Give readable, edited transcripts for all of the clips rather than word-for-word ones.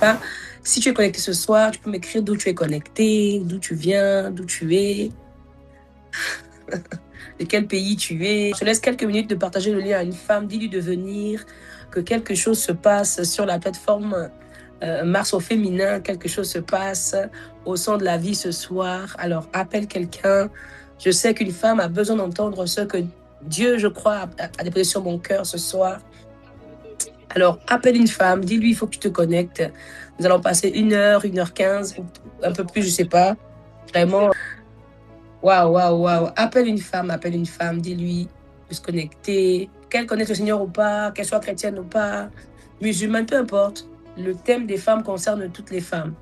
pas. Si tu es connecté ce soir, tu peux m'écrire d'où tu es connecté, d'où tu viens, d'où tu es, de quel pays tu es. Je te laisse quelques minutes de partager le lien à une femme, dis-lui de venir, que quelque chose se passe sur la plateforme Mars au féminin, quelque chose se passe au son de la vie ce soir. Alors appelle quelqu'un. Je sais qu'une femme a besoin d'entendre ce que Dieu, je crois, a déposé sur mon cœur ce soir. Alors, appelle une femme, dis-lui, il faut que tu te connectes. Nous allons passer 1h, 1h15, un peu plus, je ne sais pas. Vraiment, waouh. Appelle une femme, dis-lui de se connecter, qu'elle connaisse le Seigneur ou pas, qu'elle soit chrétienne ou pas, musulmane, peu importe. Le thème des femmes concerne toutes les femmes.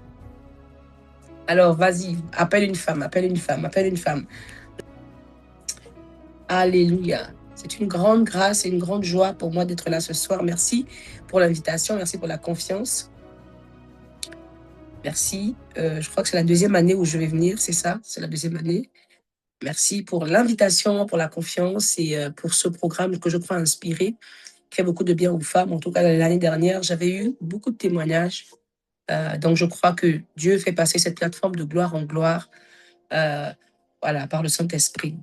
Alors, vas-y, appelle une femme. Alléluia. C'est une grande grâce et une grande joie pour moi d'être là ce soir. Merci pour l'invitation, merci pour la confiance. Merci. Je crois que c'est la 2e année où je vais venir, c'est ça? C'est la 2e année. Merci pour l'invitation, pour la confiance et pour ce programme que je crois inspiré, qui fait beaucoup de bien aux femmes. En tout cas, l'année dernière, j'avais eu beaucoup de témoignages. Donc, je crois que Dieu fait passer cette plateforme de gloire en gloire, voilà, par le Saint-Esprit.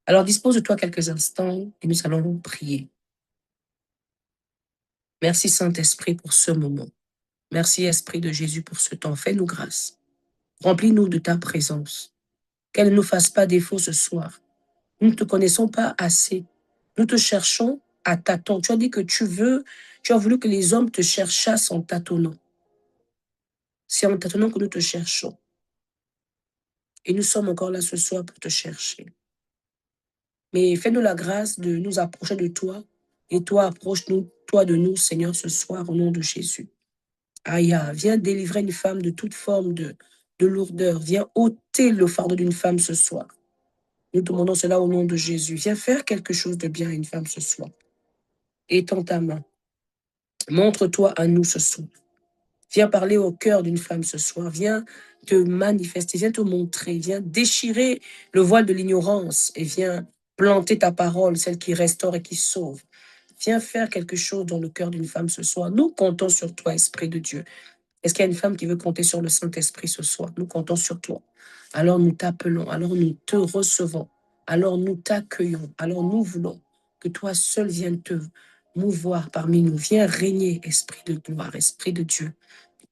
Alors, dispose de toi quelques instants et nous allons prier. Merci Saint-Esprit pour ce moment. Merci Esprit de Jésus pour ce temps. Fais-nous grâce. Remplis-nous de ta présence. Qu'elle ne nous fasse pas défaut ce soir. Nous ne te connaissons pas assez. Nous te cherchons à tâtons. Tu as dit que tu as voulu que les hommes te cherchassent en tâtonnant. C'est en tâtonnant que nous te cherchons. Et nous sommes encore là ce soir pour te chercher. Mais fais-nous la grâce de nous approcher de toi. Et toi, approche-toi de nous, Seigneur, ce soir, au nom de Jésus. Aïe, viens délivrer une femme de toute forme de lourdeur. Viens ôter le fardeau d'une femme ce soir. Nous demandons cela au nom de Jésus. Viens faire quelque chose de bien à une femme ce soir. Étends ta main. Montre-toi à nous ce soir. Viens parler au cœur d'une femme ce soir. Viens te manifester, viens te montrer. Viens déchirer le voile de l'ignorance et viens planter ta parole, celle qui restaure et qui sauve. Viens faire quelque chose dans le cœur d'une femme ce soir. Nous comptons sur toi, Esprit de Dieu. Est-ce qu'il y a une femme qui veut compter sur le Saint-Esprit ce soir? Nous comptons sur toi. Alors nous t'appelons, alors nous te recevons, alors nous t'accueillons, alors nous voulons que toi seul viennes te mouvoir parmi nous. Viens régner, Esprit de gloire, Esprit de Dieu.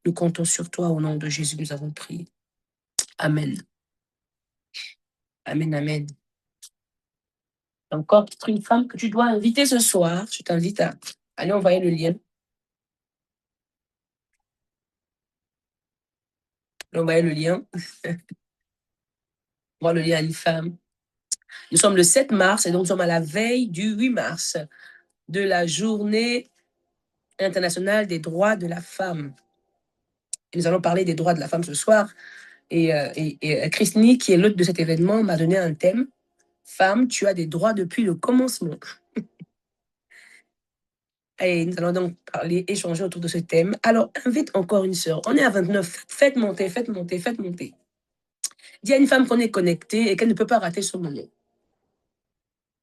Nous comptons sur toi au nom de Jésus, nous avons prié. Amen. Amen. Encore peut-être une femme que tu dois inviter ce soir. Je t'invite à aller envoyer le lien. Envoyer le lien. Envoyer le lien à une femme. Nous sommes le 7 mars et donc nous sommes à la veille du 8 mars de la journée internationale des droits de la femme. Et nous allons parler des droits de la femme ce soir. Et Christine, qui est l'hôte de cet événement, m'a donné un thème. Femme, tu as des droits depuis le commencement. Et nous allons donc échanger autour de ce thème. Alors, invite encore une sœur. On est à 29. Faites monter. Dis à une femme qu'on est connectée et qu'elle ne peut pas rater ce moment.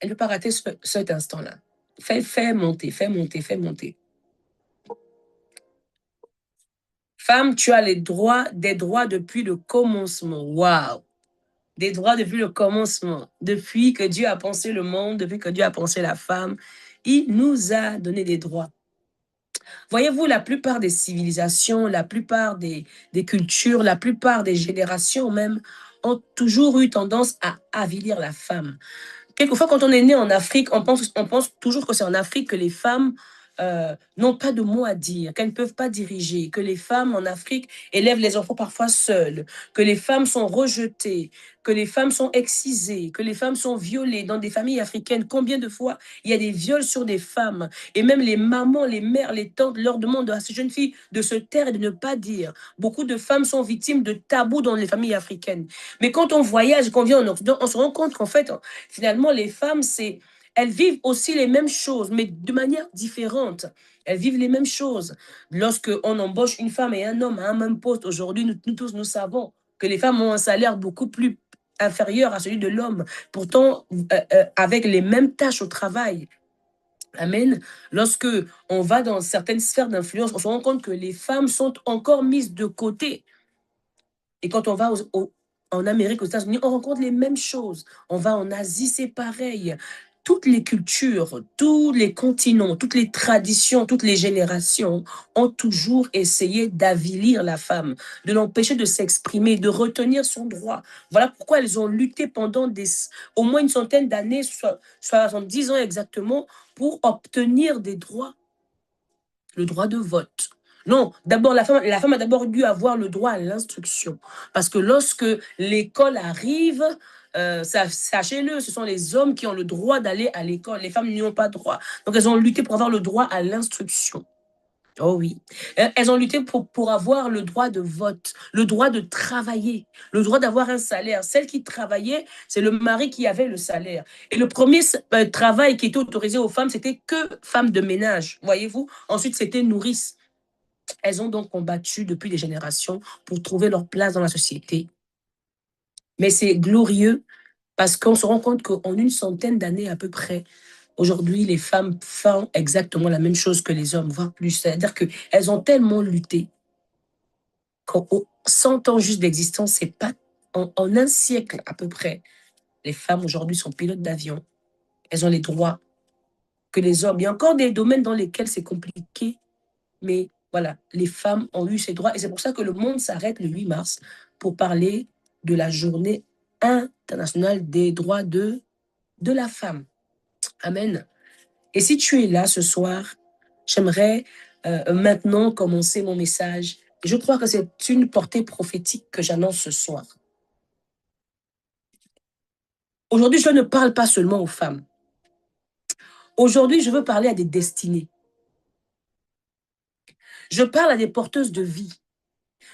Elle ne peut pas rater cet instant-là. Fais monter. Femme, tu as des droits depuis le commencement. Waouh! Des droits depuis le commencement. Depuis que Dieu a pensé le monde, depuis que Dieu a pensé la femme, il nous a donné des droits. Voyez-vous, la plupart des civilisations, la plupart des cultures, la plupart des générations même, ont toujours eu tendance à avilir la femme. Quelquefois, quand on est né en Afrique, on pense toujours que c'est en Afrique que les femmes n'ont pas de mots à dire, qu'elles ne peuvent pas diriger, que les femmes en Afrique élèvent les enfants parfois seules, que les femmes sont rejetées, que les femmes sont excisées, que les femmes sont violées dans des familles africaines. Combien de fois il y a des viols sur des femmes et même les mamans, les mères, les tantes leur demandent à ces jeunes filles de se taire et de ne pas dire. Beaucoup de femmes sont victimes de tabous dans les familles africaines. Mais quand on voyage, quand on vient en Occident, on se rend compte qu'en fait, finalement, les femmes, elles vivent aussi les mêmes choses, mais de manière différente. Elles vivent les mêmes choses. Lorsqu'on embauche une femme et un homme à un même poste, aujourd'hui, nous tous, nous savons que les femmes ont un salaire beaucoup plus inférieur à celui de l'homme, pourtant avec les mêmes tâches au travail. Amen. Lorsque on va dans certaines sphères d'influence, on se rend compte que les femmes sont encore mises de côté. Et quand on va en Amérique, aux États-Unis, on rencontre les mêmes choses. On va en Asie, c'est pareil. Toutes les cultures, tous les continents, toutes les traditions, toutes les générations ont toujours essayé d'avilir la femme, de l'empêcher de s'exprimer, de retenir son droit. Voilà pourquoi elles ont lutté pendant au moins une centaine d'années, soit 70 ans exactement, pour obtenir des droits, le droit de vote. Non, d'abord, la femme a d'abord dû avoir le droit à l'instruction. Parce que lorsque l'école arrive, sachez-le, ce sont les hommes qui ont le droit d'aller à l'école. Les femmes n'y ont pas droit. Donc, elles ont lutté pour avoir le droit à l'instruction. Oh oui. Elles ont lutté pour avoir le droit de vote, le droit de travailler, le droit d'avoir un salaire. Celle qui travaillait, c'est le mari qui avait le salaire. Et le premier travail qui était autorisé aux femmes, c'était que femme de ménage, voyez-vous. Ensuite, c'était nourrice. Elles ont donc combattu depuis des générations pour trouver leur place dans la société. Mais c'est glorieux parce qu'on se rend compte qu'en une centaine d'années à peu près, aujourd'hui, les femmes font exactement la même chose que les hommes, voire plus. C'est-à-dire qu'elles ont tellement lutté qu'en 100 ans juste d'existence, c'est pas en un siècle à peu près, les femmes aujourd'hui sont pilotes d'avion. Elles ont les droits que les hommes. Il y a encore des domaines dans lesquels c'est compliqué, mais voilà, les femmes ont eu ces droits. Et c'est pour ça que le monde s'arrête le 8 mars pour parler de la journée internationale des droits de la femme. Amen. Et si tu es là ce soir, j'aimerais maintenant commencer mon message. Je crois que c'est une portée prophétique que j'annonce ce soir. Aujourd'hui, je ne parle pas seulement aux femmes. Aujourd'hui, je veux parler à des destinées. Je parle à des porteuses de vie.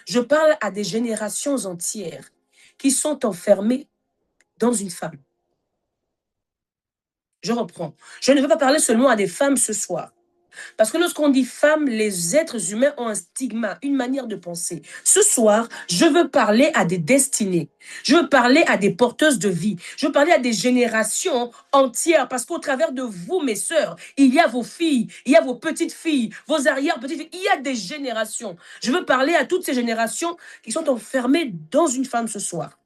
Je parle à des générations entières qui sont enfermées dans une femme. Je reprends. Je ne veux pas parler seulement à des femmes ce soir. Parce que lorsqu'on dit femme, les êtres humains ont un stigma, une manière de penser. Ce soir, je veux parler à des destinées. Je veux parler à des porteuses de vie. Je veux parler à des générations entières. Parce qu'au travers de vous, mes sœurs, il y a vos filles, il y a vos petites filles, vos arrière-petites filles. Il y a des générations. Je veux parler à toutes ces générations qui sont enfermées dans une femme ce soir.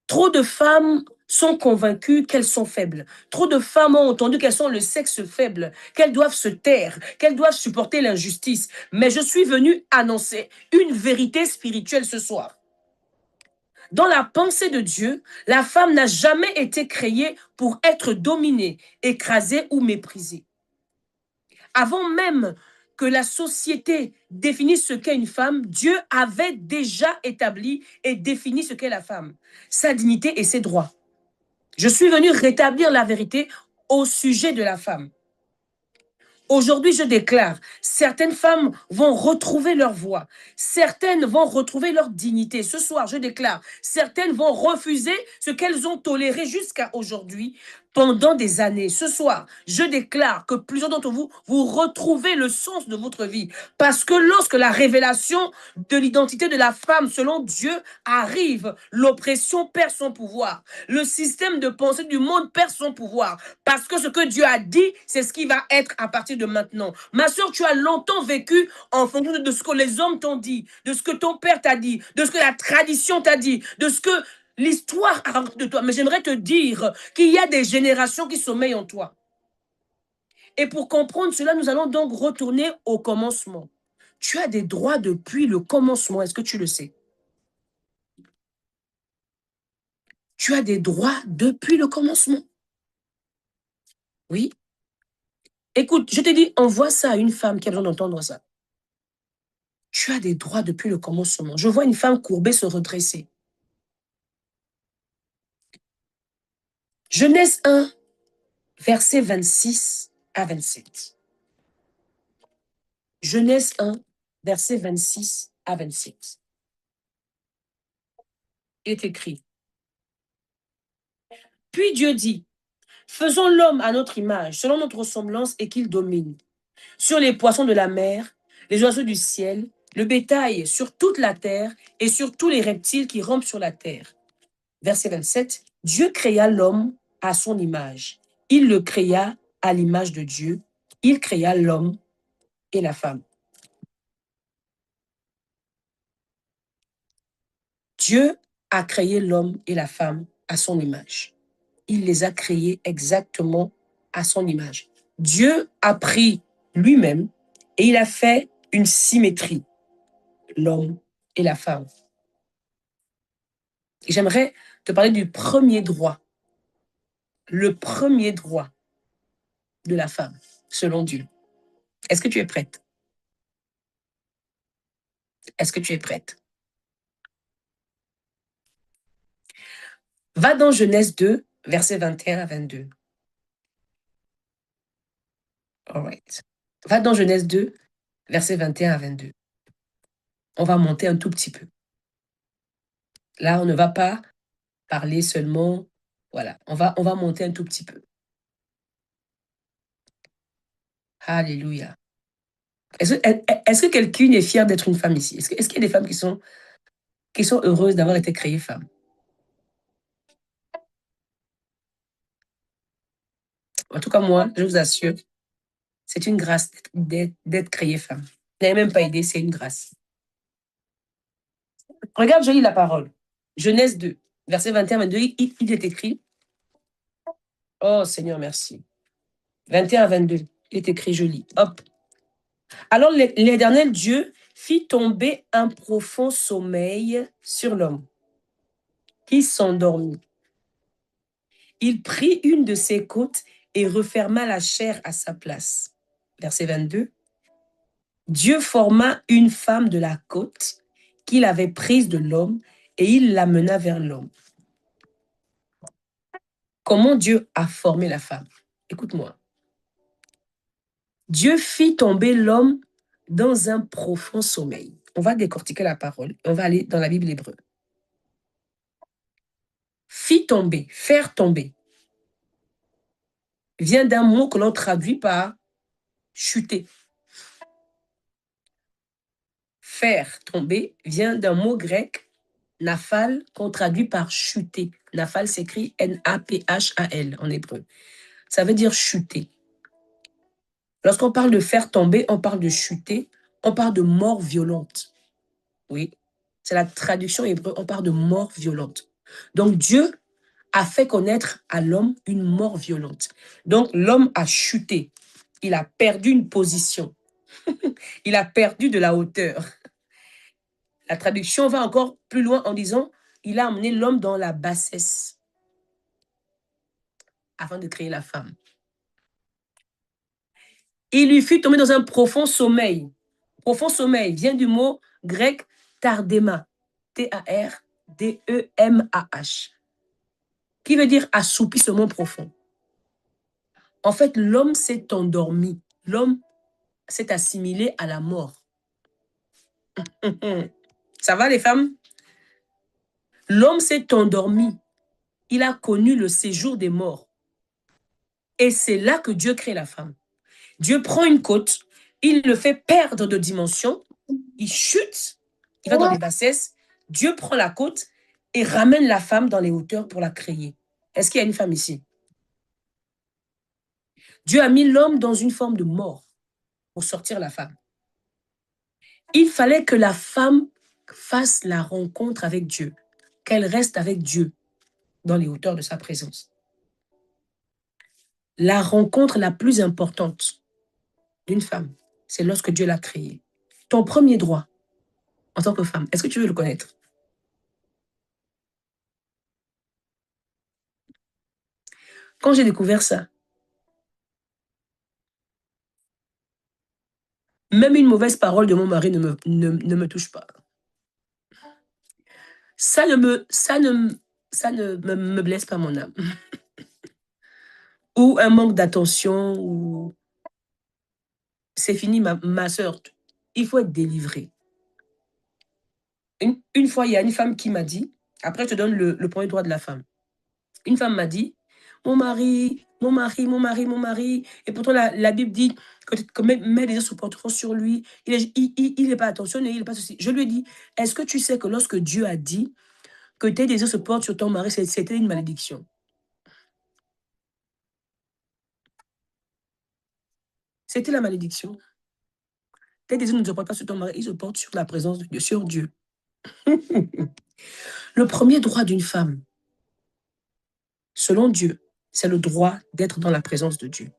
Trop de femmes sont convaincues qu'elles sont faibles. Trop de femmes ont entendu qu'elles sont le sexe faible, qu'elles doivent se taire, qu'elles doivent supporter l'injustice. Mais je suis venue annoncer une vérité spirituelle ce soir. Dans la pensée de Dieu, la femme n'a jamais été créée pour être dominée, écrasée ou méprisée. Avant même que la société définisse ce qu'est une femme, Dieu avait déjà établi et défini ce qu'est la femme, sa dignité et ses droits. Je suis venue rétablir la vérité au sujet de la femme. Aujourd'hui, je déclare, certaines femmes vont retrouver leur voix, certaines vont retrouver leur dignité. Ce soir, je déclare, certaines vont refuser ce qu'elles ont toléré jusqu'à aujourd'hui pendant des années. Ce soir, je déclare que plusieurs d'entre vous, vous retrouvez le sens de votre vie. Parce que lorsque la révélation de l'identité de la femme selon Dieu arrive, l'oppression perd son pouvoir. Le système de pensée du monde perd son pouvoir. Parce que ce que Dieu a dit, c'est ce qui va être à partir de maintenant. Ma soeur, tu as longtemps vécu en fonction de ce que les hommes t'ont dit, de ce que ton père t'a dit, de ce que la tradition t'a dit, de ce que l'histoire a raconté de toi. Mais j'aimerais te dire qu'il y a des générations qui sommeillent en toi. Et pour comprendre cela, nous allons donc retourner au commencement. Tu as des droits depuis le commencement. Est-ce que tu le sais? Tu as des droits depuis le commencement. Oui. Écoute, je te dis, envoie ça à une femme qui a besoin d'entendre ça. Tu as des droits depuis le commencement. Je vois une femme courbée se redresser. Genèse 1, versets 26 à 27. Genèse 1, versets 26 à 27. Il est écrit. Puis Dieu dit, faisons l'homme à notre image, selon notre ressemblance, et qu'il domine sur les poissons de la mer, les oiseaux du ciel, le bétail sur toute la terre et sur tous les reptiles qui rampent sur la terre. Verset 27, Dieu créa l'homme à son image. il le créa à l'image de Dieu. Il créa l'homme et la femme. Dieu a créé l'homme et la femme à son image. Il les a créés exactement à son image. Dieu a pris lui-même et il a fait une symétrie, l'homme et la femme. J'aimerais te parler du premier droit, le premier droit de la femme, selon Dieu. Est-ce que tu es prête? Est-ce que tu es prête? Va dans Genèse 2, versets 21 à 22. All right. Va dans Genèse 2, versets 21 à 22. On va monter un tout petit peu. Là, on ne va pas parler seulement. Voilà, on va monter un tout petit peu. Alléluia. Est-ce que quelqu'un est fier d'être une femme ici? Est-ce qu'il y a des femmes qui sont heureuses d'avoir été créées femmes? En tout cas, moi, je vous assure, c'est une grâce d'être créée femme. Vous n'avez même pas aidé, c'est une grâce. Regarde, je lis la parole. Genèse 2, verset 21-22, il est écrit. Oh Seigneur, merci. 21 à 22, il est écrit, je lis. Hop. Alors l'Éternel Dieu fit tomber un profond sommeil sur l'homme, qui s'endormit. Il prit une de ses côtes et referma la chair à sa place. Verset 22. Dieu forma une femme de la côte qu'il avait prise de l'homme et il l'amena vers l'homme. Comment Dieu a formé la femme? Écoute-moi. Dieu fit tomber l'homme dans un profond sommeil. On va décortiquer la parole. On va aller dans la Bible hébreu. Fit tomber, faire tomber, vient d'un mot que l'on traduit par chuter. Faire tomber vient d'un mot grec, naphal, qu'on traduit par chuter. Naphal s'écrit N-A-P-H-A-L en hébreu. Ça veut dire chuter. Lorsqu'on parle de faire tomber, on parle de chuter, on parle de mort violente. Oui, c'est la traduction hébreu, on parle de mort violente. Donc Dieu a fait connaître à l'homme une mort violente. Donc l'homme a chuté, il a perdu une position, il a perdu de la hauteur. La traduction va encore plus loin en disant, il a amené l'homme dans la bassesse avant de créer la femme. Il lui fut tombé dans un profond sommeil. Profond sommeil vient du mot grec tardema, T-A-R-D-E-M-A-H, qui veut dire assoupissement profond. En fait, l'homme s'est endormi. L'homme s'est assimilé à la mort. Ça va, les femmes? L'homme s'est endormi. Il a connu le séjour des morts. Et c'est là que Dieu crée la femme. Dieu prend une côte, il le fait perdre de dimension, il chute, il va dans les bassesses, Dieu prend la côte et ramène la femme dans les hauteurs pour la créer. Est-ce qu'il y a une femme ici? Dieu a mis l'homme dans une forme de mort pour sortir la femme. Il fallait que la femme fasse la rencontre avec Dieu, qu'elle reste avec Dieu dans les hauteurs de sa présence. La rencontre la plus importante d'une femme, c'est lorsque Dieu l'a créée. Ton premier droit en tant que femme, est-ce que tu veux le connaître? Quand j'ai découvert ça, même une mauvaise parole de mon mari ne me touche pas. Ça ne me blesse pas mon âme. Ou un manque d'attention, ou c'est fini, ma soeur. Il faut être délivré. Une fois, il y a une femme qui m'a dit, après je te donne le premier droit de la femme. Une femme m'a dit, mon mari, mon mari, mon mari, mon mari. Et pourtant, la Bible dit que mes désirs se porteront sur lui. Il n'est pas attentionné, il n'est pas ceci. Je lui ai dit, est-ce que tu sais que lorsque Dieu a dit que tes désirs se portent sur ton mari, c'était une malédiction? C'était la malédiction. Tes désirs ne se portent pas sur ton mari, ils se portent sur la présence de Dieu, sur Dieu. Le premier droit d'une femme, selon Dieu, c'est le droit d'être dans la présence de Dieu.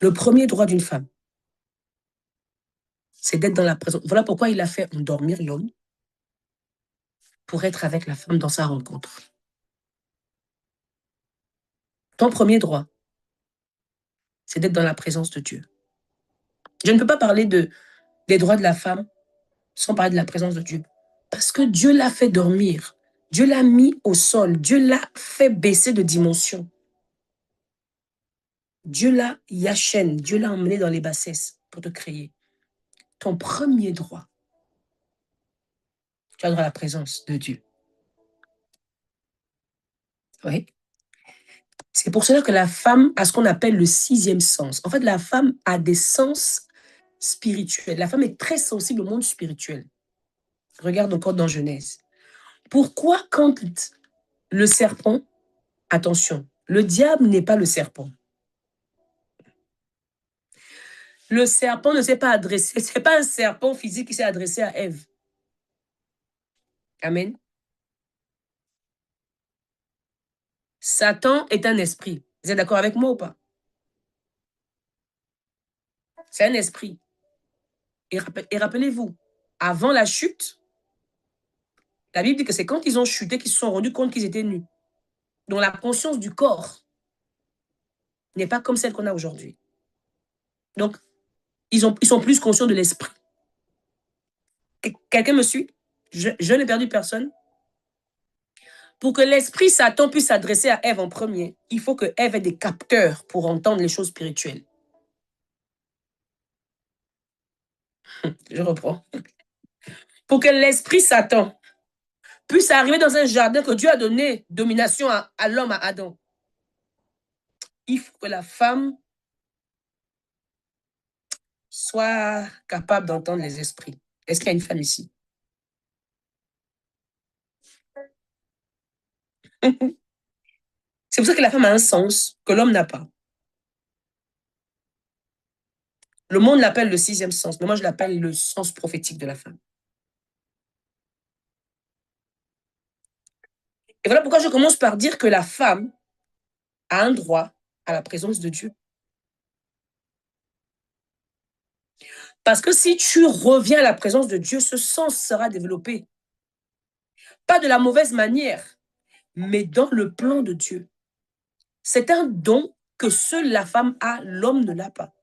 Le premier droit d'une femme, c'est d'être dans la présence. Voilà pourquoi il a fait endormir l'homme pour être avec la femme dans sa rencontre. Ton premier droit, c'est d'être dans la présence de Dieu. Je ne peux pas parler des droits de la femme sans parler de la présence de Dieu. Parce que Dieu l'a fait dormir. Dieu l'a mis au sol. Dieu l'a fait baisser de dimension. Dieu l'a yachène. Dieu l'a emmené dans les bassesses pour te créer. Ton premier droit, tu as droit à la présence de Dieu. Oui. C'est pour cela que la femme a ce qu'on appelle le 6e sens. En fait, la femme a des sens spirituels. La femme est très sensible au monde spirituel. Regarde encore dans Genèse. Pourquoi quand le serpent, attention, le diable n'est pas le serpent. Le serpent ne s'est pas adressé, ce n'est pas un serpent physique qui s'est adressé à Ève. Amen. Satan est un esprit. Vous êtes d'accord avec moi ou pas? C'est un esprit. Et rappelez-vous, avant la chute, la Bible dit que c'est quand ils ont chuté qu'ils se sont rendus compte qu'ils étaient nus. Donc la conscience du corps n'est pas comme celle qu'on a aujourd'hui. Donc, ils sont plus conscients de l'esprit. Quelqu'un me suit? Je n'ai perdu personne. Pour que l'esprit Satan puisse s'adresser à Ève en premier, il faut que Ève ait des capteurs pour entendre les choses spirituelles. Je reprends. Pour que l'esprit Satan puisse arriver dans un jardin que Dieu a donné domination à l'homme, à Adam, il faut que la femme soit capable d'entendre les esprits. Est-ce qu'il y a une femme ici? C'est pour ça que la femme a un sens que l'homme n'a pas. Le monde l'appelle le 6e sens, mais moi je l'appelle le sens prophétique de la femme. Et voilà pourquoi je commence par dire que la femme a un droit à la présence de Dieu. Parce que si tu reviens à la présence de Dieu, ce sens sera développé. Pas de la mauvaise manière, mais dans le plan de Dieu. C'est un don que seule la femme a, l'homme ne l'a pas.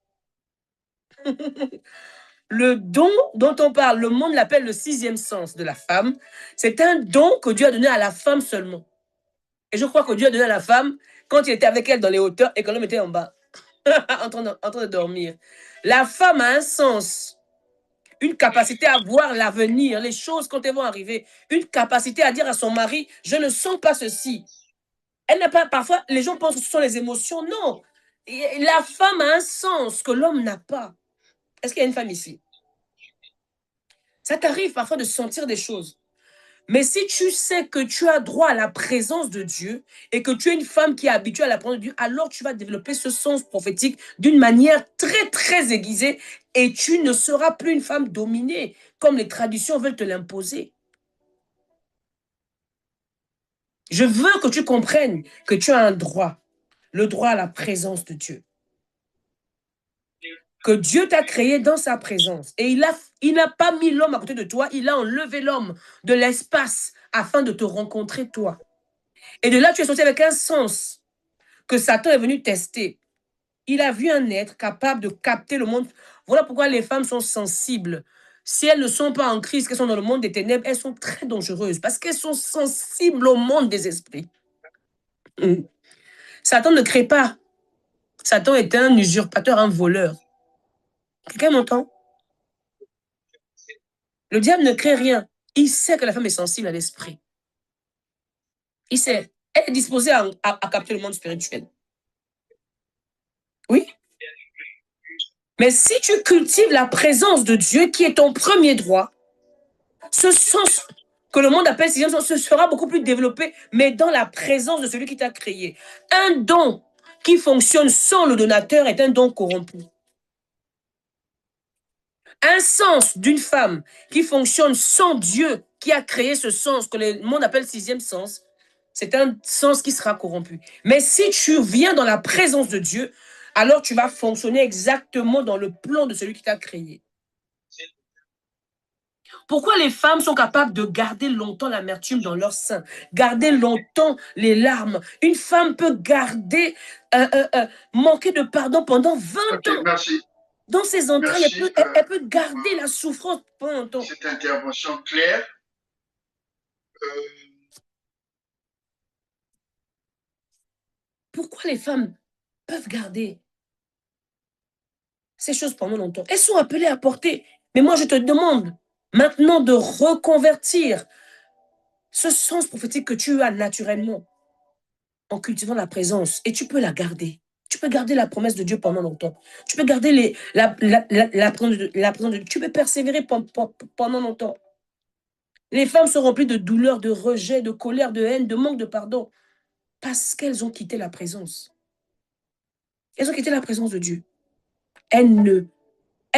Le don dont on parle, le monde l'appelle le 6e sens de la femme. C'est un don que Dieu a donné à la femme seulement. Et je crois que Dieu a donné à la femme quand il était avec elle dans les hauteurs et que l'homme était en bas, en train de dormir. La femme a un sens, une capacité à voir l'avenir, les choses quand elles vont arriver, une capacité à dire à son mari, je ne sens pas ceci. Elle n'a pas, parfois, les gens pensent que ce sont les émotions. Non, la femme a un sens que l'homme n'a pas. Est-ce qu'il y a une femme ici? Ça t'arrive parfois de sentir des choses. Mais si tu sais que tu as droit à la présence de Dieu et que tu es une femme qui est habituée à la présence de Dieu, alors tu vas développer ce sens prophétique d'une manière très, très aiguisée et tu ne seras plus une femme dominée comme les traditions veulent te l'imposer. Je veux que tu comprennes que tu as un droit, le droit à la présence de Dieu. Que Dieu t'a créé dans sa présence. Et il n'a pas mis l'homme à côté de toi, il a enlevé l'homme de l'espace afin de te rencontrer toi. Et de là, tu es sorti avec un sens que Satan est venu tester. Il a vu un être capable de capter le monde. Voilà pourquoi les femmes sont sensibles. Si elles ne sont pas en Christ, qu'elles sont dans le monde des ténèbres, elles sont très dangereuses parce qu'elles sont sensibles au monde des esprits. Satan ne crée pas. Satan est un usurpateur, un voleur. Quelqu'un m'entend? Le diable ne crée rien. Il sait que la femme est sensible à l'esprit. Il sait. Elle est disposée à capter le monde spirituel. Oui. Mais si tu cultives la présence de Dieu, qui est ton premier droit, ce sens que le monde appelle sixième sens, ce sera beaucoup plus développé, mais dans la présence de celui qui t'a créé. Un don qui fonctionne sans le donateur est un don corrompu. Un sens d'une femme qui fonctionne sans Dieu, qui a créé ce sens que le monde appelle sixième sens, c'est un sens qui sera corrompu. Mais si tu viens dans la présence de Dieu, alors tu vas fonctionner exactement dans le plan de celui qui t'a créé. Pourquoi les femmes sont capables de garder longtemps l'amertume dans leur sein, garder longtemps les larmes? Une femme peut garder, manquer de pardon pendant 20 ans. Merci. Dans ses entrailles, elle peut garder la souffrance pendant longtemps. Cette intervention claire. Pourquoi les femmes peuvent garder ces choses pendant longtemps? Elles sont appelées à porter. Mais moi, je te demande maintenant de reconvertir ce sens prophétique que tu as naturellement en cultivant la présence. Et tu peux la garder. Tu peux garder la promesse de Dieu pendant longtemps. Tu peux garder la présence de Dieu. Tu peux persévérer pendant longtemps. Les femmes sont remplies de douleur, de rejet, de colère, de haine, de manque de pardon. Parce qu'elles ont quitté la présence. Elles ont quitté la présence de Dieu. Elles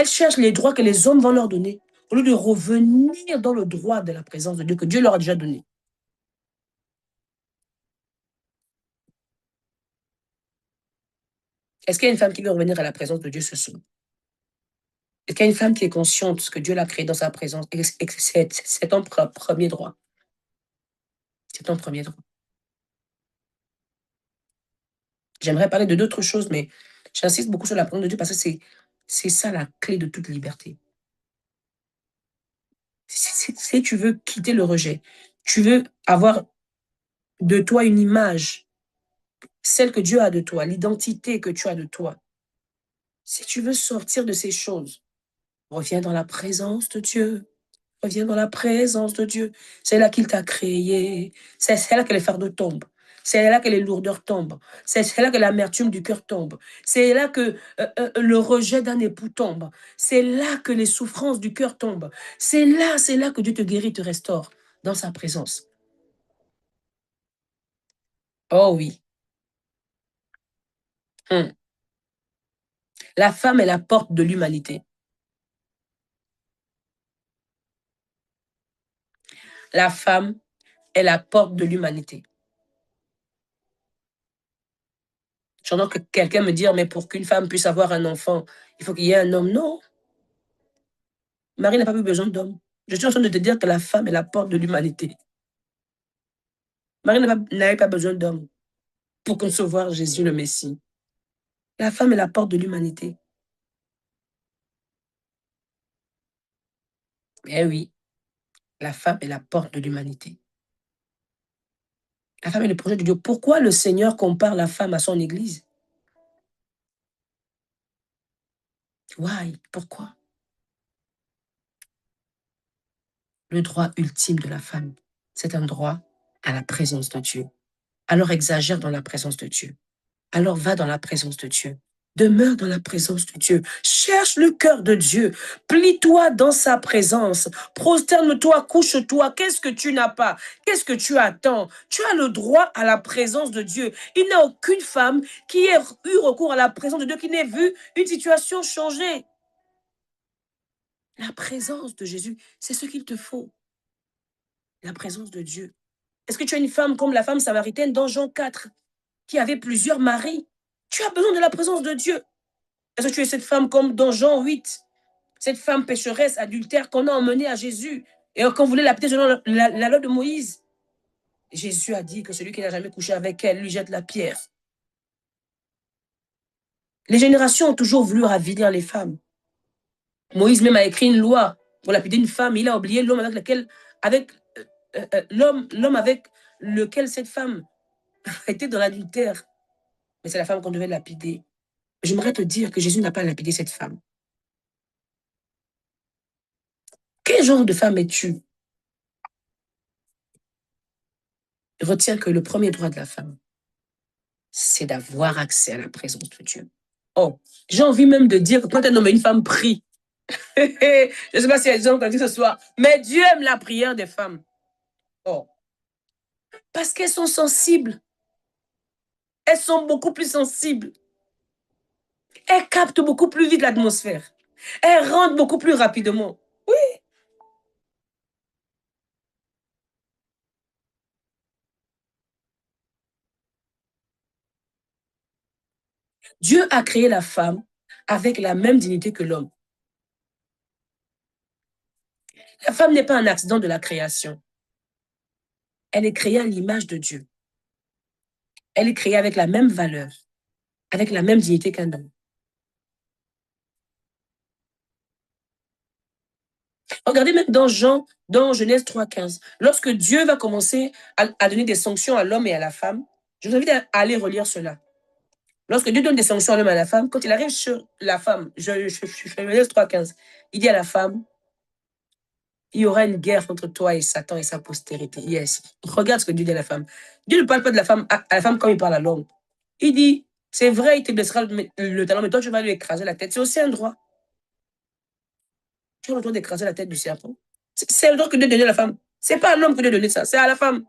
cherchent les droits que les hommes vont leur donner au lieu de revenir dans le droit de la présence de Dieu que Dieu leur a déjà donné. Est-ce qu'il y a une femme qui veut revenir à la présence de Dieu ce soir? Est-ce qu'il y a une femme qui est consciente que Dieu l'a créée dans sa présence et que c'est ton premier droit? C'est ton premier droit. J'aimerais parler de d'autres choses, mais j'insiste beaucoup sur la présence de Dieu parce que c'est ça la clé de toute liberté. Si tu veux quitter le rejet, tu veux avoir de toi une image, celle que Dieu a de toi, l'identité que tu as de toi. Si tu veux sortir de ces choses, reviens dans la présence de Dieu. Reviens dans la présence de Dieu. C'est là qu'il t'a créé. C'est là que les fardeaux tombent. C'est là que les lourdeurs tombent. C'est là que l'amertume du cœur tombe. C'est là que le rejet d'un époux tombe. C'est là que les souffrances du cœur tombent. C'est là que Dieu te guérit, te restaure dans sa présence. Oh oui. La femme est la porte de l'humanité. La femme est la porte de l'humanité. J'entends que quelqu'un me dire, mais pour qu'une femme puisse avoir un enfant, il faut qu'il y ait un homme. Non. Marie n'a pas eu besoin d'homme. Je suis en train de te dire que la femme est la porte de l'humanité. Marie n'avait pas besoin d'homme pour concevoir Jésus le Messie. La femme est la porte de l'humanité. Eh oui, la femme est la porte de l'humanité. La femme est le projet de Dieu. Pourquoi le Seigneur compare la femme à son Église? Why? Pourquoi? Le droit ultime de la femme, c'est un droit à la présence de Dieu. Alors exagère dans la présence de Dieu. Alors va dans la présence de Dieu. Demeure dans la présence de Dieu. Cherche le cœur de Dieu. Plie-toi dans sa présence. Prosterne-toi, couche-toi. Qu'est-ce que tu n'as pas? Qu'est-ce que tu attends? Tu as le droit à la présence de Dieu. Il n'y a aucune femme qui ait eu recours à la présence de Dieu, qui n'ait vu une situation changer. La présence de Jésus, c'est ce qu'il te faut. La présence de Dieu. Est-ce que tu as une femme comme la femme samaritaine dans Jean 4, qui avait plusieurs maris? Tu as besoin de la présence de Dieu. Est-ce que tu es cette femme comme dans Jean 8, cette femme pécheresse, adultère qu'on a emmenée à Jésus et qu'on voulait lapider selon la loi de Moïse? Jésus a dit que celui qui n'a jamais couché avec elle lui jette la pierre. Les générations ont toujours voulu ravilir les femmes. Moïse même a écrit une loi pour lapider une femme. Il a oublié l'homme l'homme avec lequel cette femme était dans l'adultère. Mais c'est la femme qu'on devait lapider. J'aimerais te dire que Jésus n'a pas lapidé cette femme. Quel genre de femme es-tu? Retiens que le premier droit de la femme, c'est d'avoir accès à la présence de Dieu. Oh, j'ai envie même de dire que quand un homme et une femme prient, je ne sais pas si il y a des gens qui ont dit ce soir, mais Dieu aime la prière des femmes. Oh, parce qu'elles sont sensibles. Elles sont beaucoup plus sensibles. Elles captent beaucoup plus vite l'atmosphère. Elles rentrent beaucoup plus rapidement. Oui. Dieu a créé la femme avec la même dignité que l'homme. La femme n'est pas un accident de la création. Elle est créée à l'image de Dieu. Elle est créée avec la même valeur, avec la même dignité qu'un homme. Regardez même dans dans Genèse 3,15. Lorsque Dieu va commencer à donner des sanctions à l'homme et à la femme, je vous invite à aller relire cela. Lorsque Dieu donne des sanctions à l'homme et à la femme, quand il arrive sur la femme, Genèse 3,15, il dit à la femme, il y aura une guerre entre toi et Satan et sa postérité. Yes. Regarde ce que Dieu dit à la femme. Dieu ne parle pas de la femme à la femme comme il parle à l'homme. Il dit, c'est vrai, il te blessera le talon, mais toi, tu vas lui écraser la tête. C'est aussi un droit. Tu as le droit d'écraser la tête du serpent. C'est le droit que Dieu donne à la femme. C'est pas à l'homme que Dieu donne ça, c'est à la femme.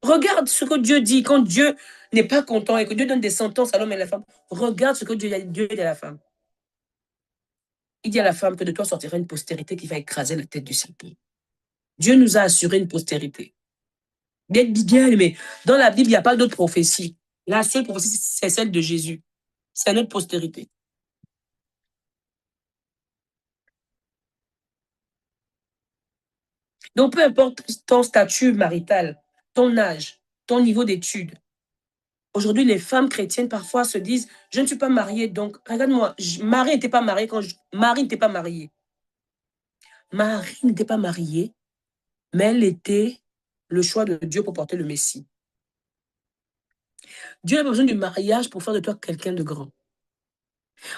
Regarde ce que Dieu dit quand Dieu n'est pas content et que Dieu donne des sentences à l'homme et à la femme. Regarde ce que Dieu dit à la femme. Il dit à la femme que de toi sortira une postérité qui va écraser la tête du serpent. Dieu nous a assuré une postérité. Bien, mais dans la Bible, il n'y a pas d'autre prophétie. La seule prophétie, c'est celle de Jésus. C'est notre postérité. Donc, peu importe ton statut marital, ton âge, ton niveau d'études, aujourd'hui, les femmes chrétiennes parfois se disent, je ne suis pas mariée, donc regarde-moi, Marie n'était pas mariée Marie n'était pas mariée. Marie n'était pas mariée, mais elle était le choix de Dieu pour porter le Messie. Dieu n'a pas besoin du mariage pour faire de toi quelqu'un de grand.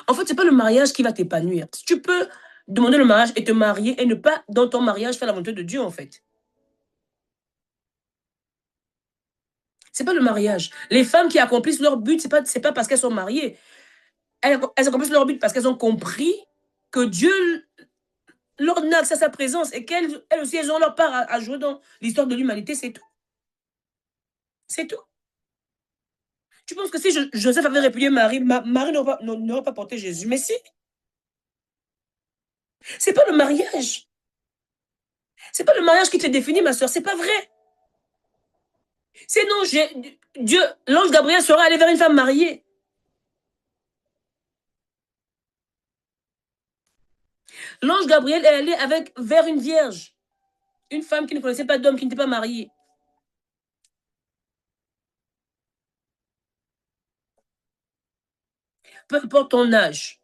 En fait, ce n'est pas le mariage qui va t'épanouir. Tu peux demander le mariage et te marier et ne pas, dans ton mariage, faire la volonté de Dieu, en fait. Ce n'est pas le mariage. Les femmes qui accomplissent leur but, ce n'est pas parce qu'elles sont mariées. Elles accomplissent leur but parce qu'elles ont compris que Dieu leur donne accès à sa présence et qu'elles aussi, elles ont leur part à jouer dans l'histoire de l'humanité, c'est tout. C'est tout. Tu penses que si Joseph avait répudié Marie, Marie n'aurait pas porté Jésus. Mais si, c'est pas le mariage. C'est pas le mariage qui te définit, ma soeur. C'est pas vrai. Sinon, Dieu, l'ange Gabriel serait allé vers une femme mariée. L'ange Gabriel est allé vers une vierge. Une femme qui ne connaissait pas d'homme, qui n'était pas mariée. Peu importe ton âge,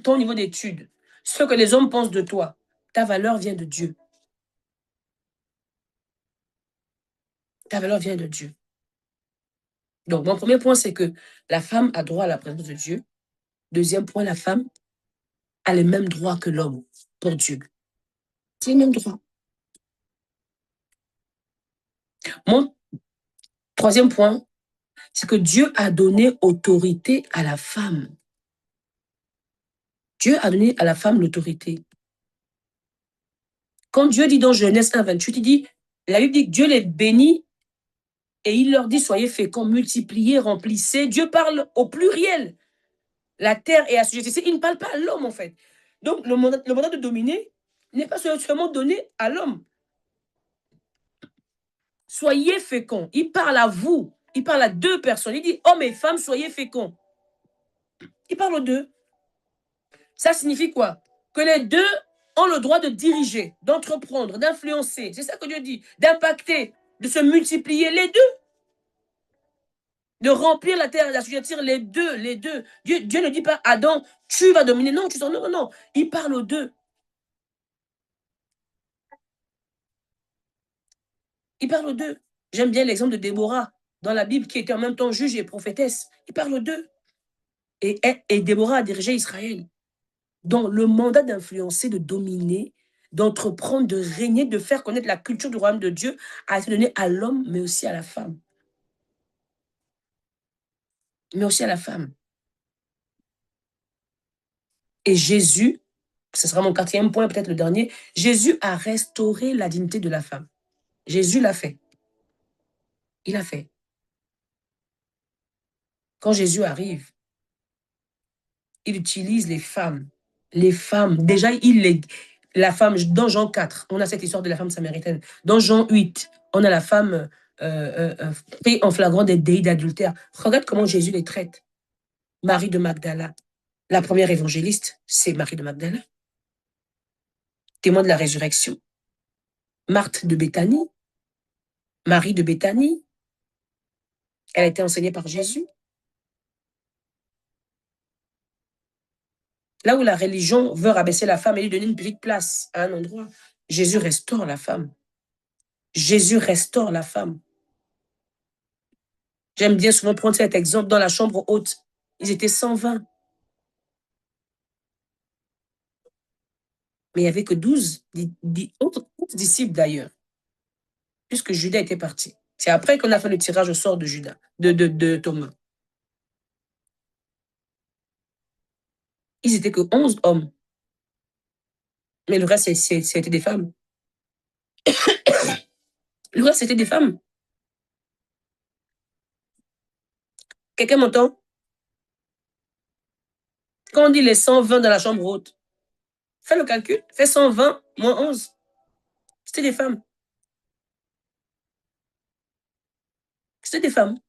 ton niveau d'études, ce que les hommes pensent de toi, ta valeur vient de Dieu. Ta valeur vient de Dieu. Donc, mon premier point, c'est que la femme a droit à la présence de Dieu. Deuxième point, la femme a les mêmes droits que l'homme pour Dieu. C'est les mêmes droits. Mon troisième point, c'est que Dieu a donné autorité à la femme. Dieu a donné à la femme l'autorité. Quand Dieu dit dans Genèse 1, 28, il dit, la Bible dit que Dieu les bénit et il leur dit, soyez féconds, multipliez, remplissez. Dieu parle au pluriel. La terre est assujettissée. Il ne parle pas à l'homme, en fait. Donc, le mandat de dominer n'est pas seulement donné à l'homme. Soyez féconds. Il parle à vous. Il parle à deux personnes. Il dit, hommes et femmes, soyez féconds. Il parle aux deux. Ça signifie quoi? Que les deux ont le droit de diriger, d'entreprendre, d'influencer. C'est ça que Dieu dit. D'impacter, de se multiplier, les deux. De remplir la terre et d'assujettir les deux. Dieu ne dit pas, Adam, tu vas dominer. Non, non. Il parle aux deux. Il parle aux deux. J'aime bien l'exemple de Déborah dans la Bible qui était en même temps juge et prophétesse. Il parle aux deux. Et Déborah a dirigé Israël. Donc, le mandat d'influencer, de dominer, d'entreprendre, de régner, de faire connaître la culture du royaume de Dieu a été donné à l'homme, mais aussi à la femme. Mais aussi à la femme. Et Jésus, ce sera mon quatrième point, peut-être le dernier, Jésus a restauré la dignité de la femme. Jésus l'a fait. Il a fait. Quand Jésus arrive, il utilise les femmes. Les femmes, déjà, la femme, dans Jean 4, on a cette histoire de la femme samaritaine. Dans Jean 8, on a la femme prise en flagrant des délits d'adultère. Regarde comment Jésus les traite. Marie de Magdala, la première évangéliste, c'est Marie de Magdala, témoin de la résurrection. Marthe de Béthanie, Marie de Béthanie, elle a été enseignée par Jésus. Là où la religion veut rabaisser la femme et lui donner une petite place à un endroit, Jésus restaure la femme. Jésus restaure la femme. J'aime bien souvent prendre cet exemple dans la chambre haute. Ils étaient 120. Mais il n'y avait que 12 autres disciples d'ailleurs, puisque Judas était parti. C'est après qu'on a fait le tirage au sort de Judas, de Thomas. Ils étaient que 11 hommes. Mais le reste, c'était des femmes. Le reste, c'était des femmes. Quelqu'un m'entend? Quand on dit les 120 dans la chambre haute, fais le calcul, fais 120 moins 11. C'était des femmes. C'était des femmes.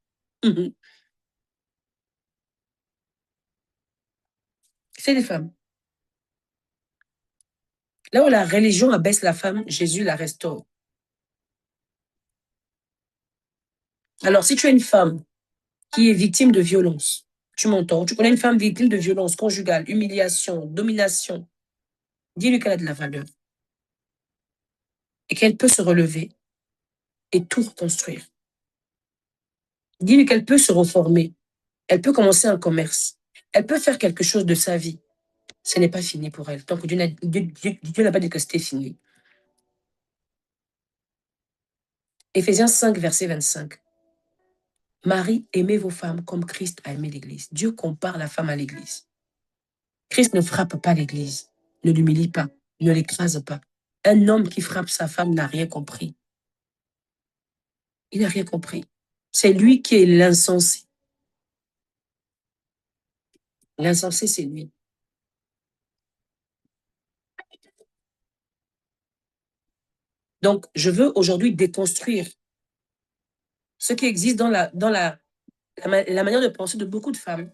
C'est des femmes. Là où la religion abaisse la femme, Jésus la restaure. Alors, si tu es une femme qui est victime de violence, tu m'entends, tu connais une femme victime de violence conjugale, humiliation, domination, dis-lui qu'elle a de la valeur et qu'elle peut se relever et tout reconstruire. Dis-lui qu'elle peut se reformer, elle peut commencer un commerce, elle peut faire quelque chose de sa vie. Ce n'est pas fini pour elle, tant que Dieu n'a pas dit que c'était fini. Éphésiens 5, verset 25. Marie, aimez vos femmes comme Christ a aimé l'Église. Dieu compare la femme à l'Église. Christ ne frappe pas l'Église, ne l'humilie pas, ne l'écrase pas. Un homme qui frappe sa femme n'a rien compris. Il n'a rien compris. C'est lui qui est l'insensé. L'insensé, c'est lui. Donc, je veux aujourd'hui déconstruire ce qui existe dans la manière de penser de beaucoup de femmes.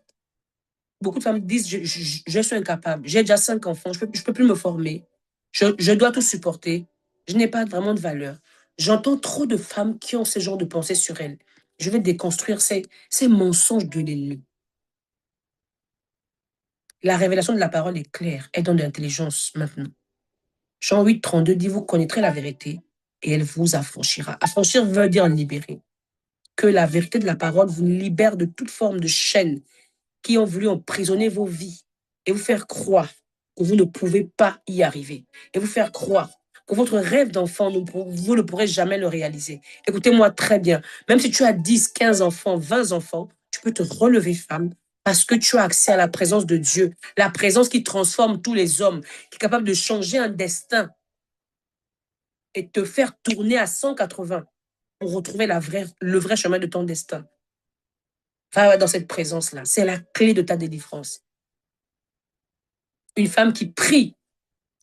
Beaucoup de femmes disent, je suis incapable, j'ai déjà 5 enfants, je peux plus me former, je dois tout supporter, je n'ai pas vraiment de valeur. J'entends trop de femmes qui ont ce genre de pensée sur elles. Je vais déconstruire ces mensonges de l'ennemi. La révélation de la parole est claire, elle donne de l'intelligence maintenant. Jean 8, 32 dit, vous connaîtrez la vérité et elle vous affranchira. Affranchir veut dire libérer. Que la vérité de la parole vous libère de toute forme de chaîne qui ont voulu emprisonner vos vies et vous faire croire que vous ne pouvez pas y arriver et vous faire croire que votre rêve d'enfant, vous ne pourrez jamais le réaliser. Écoutez-moi très bien, même si tu as 10, 15 enfants, 20 enfants, tu peux te relever, femme, parce que tu as accès à la présence de Dieu, la présence qui transforme tous les hommes, qui est capable de changer un destin et te faire tourner à 180 pour retrouver le vrai chemin de ton destin. Va dans cette présence-là. C'est la clé de ta délivrance. Une femme qui prie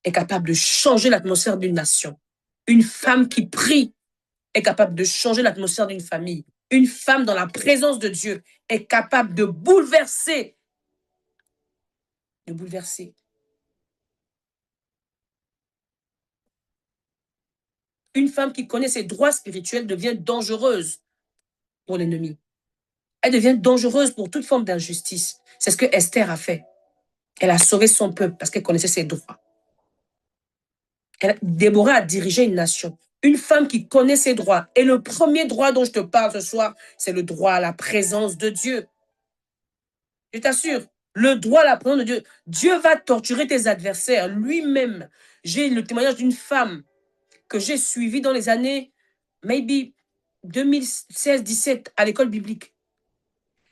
est capable de changer l'atmosphère d'une nation. Une femme qui prie est capable de changer l'atmosphère d'une famille. Une femme dans la présence de Dieu est capable de bouleverser. De bouleverser. Une femme qui connaît ses droits spirituels devient dangereuse pour l'ennemi. Elle devient dangereuse pour toute forme d'injustice. C'est ce que Esther a fait. Elle a sauvé son peuple parce qu'elle connaissait ses droits. Déborah a dirigé une nation. Une femme qui connaît ses droits. Et le premier droit dont je te parle ce soir, c'est le droit à la présence de Dieu. Je t'assure, le droit à la présence de Dieu. Dieu va torturer tes adversaires lui-même. J'ai le témoignage d'une femme que j'ai suivie dans les années, maybe 2016-17 à l'école biblique.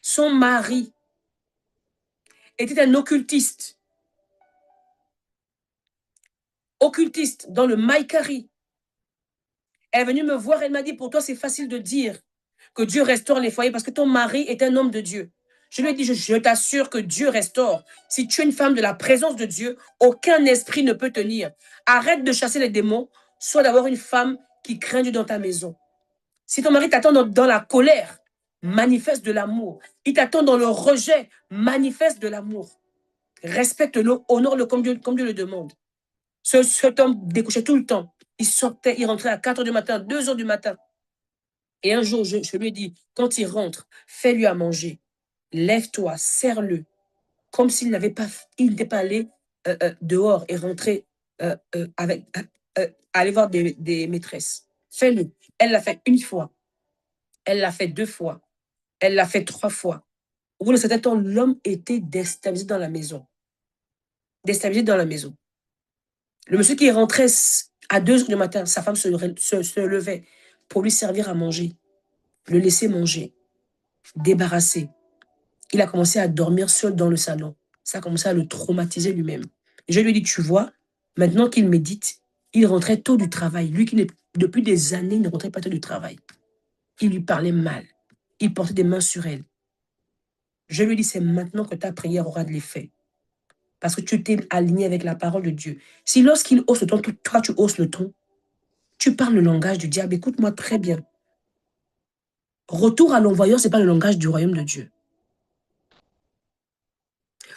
Son mari était un occultiste. Occultiste dans le Maïkari. Elle est venue me voir, elle m'a dit, pour toi, c'est facile de dire. que Dieu restaure les foyers parce que ton mari est un homme de Dieu. Je lui ai dit, je t'assure que Dieu restaure. Si tu es une femme de la présence de Dieu, aucun esprit ne peut tenir. Arrête de chasser les démons. Sois d'abord une femme qui craint Dieu dans ta maison. Si ton mari t'attend dans la colère, manifeste de l'amour. Il t'attend dans le rejet, manifeste de l'amour. Respecte-le, honore-le comme Dieu le demande. Cet homme découchait tout le temps. Il sortait, il rentrait à 4 h du matin, 2 h du matin. Et un jour, je lui ai dit, quand il rentre, fais-lui à manger. Lève-toi, serre-le. Comme s'il n'était pas allé dehors et rentré aller voir des maîtresses. Fais-le. Elle l'a fait une fois. Elle l'a fait 2 fois. Elle l'a fait 3 fois. Au bout de certain temps, l'homme était déstabilisé dans la maison. Déstabilisé dans la maison. Le monsieur qui rentrait à 2 h du matin, sa femme se levait pour lui servir à manger, le laisser manger, débarrasser. Il a commencé à dormir seul dans le salon. Ça a commencé à le traumatiser lui-même. Je lui ai dit, tu vois, maintenant qu'il médite, il rentrait tôt du travail. Lui qui, depuis des années, ne rentrait pas tôt du travail. Il lui parlait mal. Il portait des mains sur elle. Je lui ai dit, c'est maintenant que ta prière aura de l'effet. Parce que tu t'es aligné avec la parole de Dieu. Si lorsqu'il hausse le ton, toi tu hausses le ton, tu parles le langage du diable, écoute-moi très bien. Retour à l'envoyeur, ce n'est pas le langage du royaume de Dieu.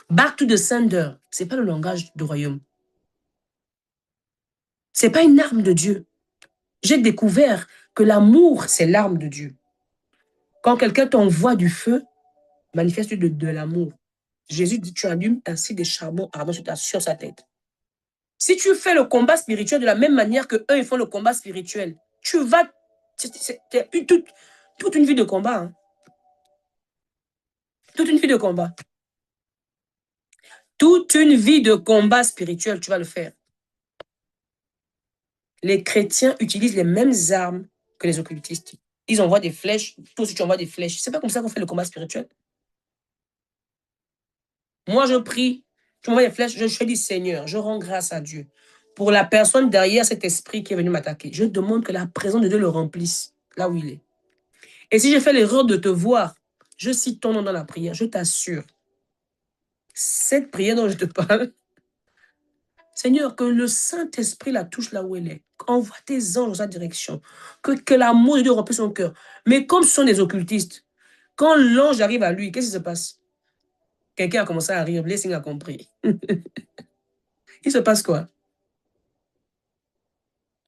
Back to the sender, ce n'est pas le langage du royaume. Ce n'est pas une arme de Dieu. J'ai découvert que l'amour, c'est l'arme de Dieu. Quand quelqu'un t'envoie du feu, manifeste de l'amour. Jésus dit, tu allumes ainsi des charbons ardents sur sa tête. Si tu fais le combat spirituel de la même manière que eux, ils font le combat spirituel, tu vas... C'est toute une vie de combat. Hein. Toute une vie de combat. Toute une vie de combat spirituel, tu vas le faire. Les chrétiens utilisent les mêmes armes que les occultistes. Ils envoient des flèches. Toi aussi, tu envoies des flèches. C'est pas comme ça qu'on fait le combat spirituel. Moi, je prie. Tu m'envoies des flèches. Je dis, Seigneur, je rends grâce à Dieu pour la personne derrière cet esprit qui est venu m'attaquer. Je demande que la présence de Dieu le remplisse là où il est. Et si j'ai fait l'erreur de te voir, je cite ton nom dans la prière. Je t'assure. Cette prière dont je te parle, Seigneur, que le Saint-Esprit la touche là où elle est. Envoie tes anges dans sa direction. Que l'amour de Dieu remplisse son cœur. Mais comme ce sont des occultistes, quand l'ange arrive à lui, qu'est-ce qui se passe? Quelqu'un a commencé à rire. Blessing a compris. Il se passe quoi?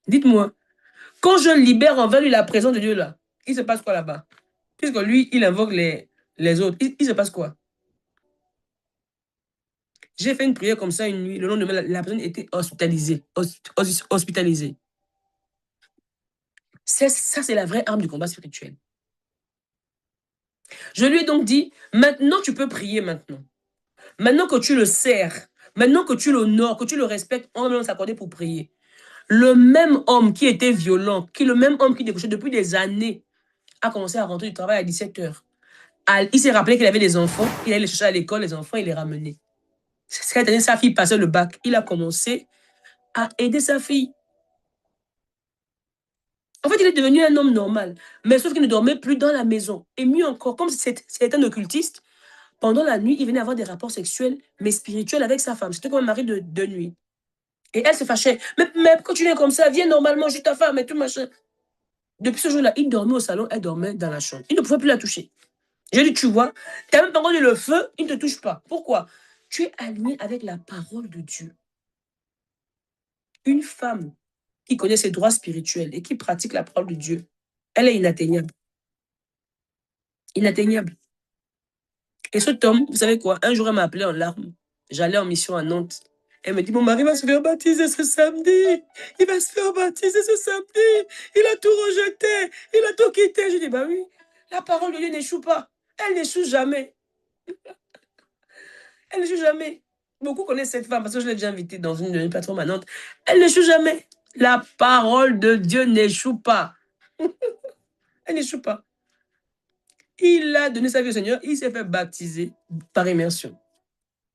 Dites-moi. Quand je libère envers lui la présence de Dieu là, il se passe quoi là-bas? Puisque lui, il invoque les autres. Il se passe quoi? J'ai fait une prière comme ça une nuit. Le lendemain, la personne était hospitalisée. Hospitalisée. Ça, c'est la vraie arme du combat spirituel. Je lui ai donc dit, maintenant tu peux prier maintenant. Maintenant que tu le sers, maintenant que tu l'honores, que tu le respectes, on va s'accorder pour prier. Le même homme qui était violent, le même homme qui découchait depuis des années, a commencé à rentrer du travail à 17 h. Il s'est rappelé qu'il avait des enfants, il allait les chercher à l'école, les enfants, il les ramenait. Cette année, sa fille passait le bac. Il a commencé à aider sa fille. En fait, il est devenu un homme normal. Mais sauf qu'il ne dormait plus dans la maison. Et mieux encore, comme c'était un occultiste, pendant la nuit, il venait avoir des rapports sexuels, mais spirituels avec sa femme. C'était comme un mari de nuit. Et elle se fâchait. Mais pourquoi tu viens comme ça? Viens normalement, juste ta femme et tout machin. Depuis ce jour-là, il dormait au salon, elle dormait dans la chambre. Il ne pouvait plus la toucher. J'ai dit, tu vois, tu n'as même pas entendu le feu, il ne te touche pas. Pourquoi? Tu es aligné avec la parole de Dieu. Une femme qui connaît ses droits spirituels et qui pratique la parole de Dieu, elle est inatteignable. Inatteignable. Et cet homme, vous savez quoi? Un jour, elle m'a appelé en larmes. J'allais en mission à Nantes. Elle me dit, mon mari va se faire baptiser ce samedi. Il va se faire baptiser ce samedi. Il a tout rejeté. Il a tout quitté. Je dis, bah oui, la parole de Dieu n'échoue pas. Elle n'échoue jamais. Elle n'échoue jamais. Beaucoup connaissent cette femme parce que je l'ai déjà invitée dans une plateforme à Nantes. Elle n'échoue jamais. La parole de Dieu n'échoue pas. Elle n'échoue pas. Il a donné sa vie au Seigneur. Il s'est fait baptiser par immersion.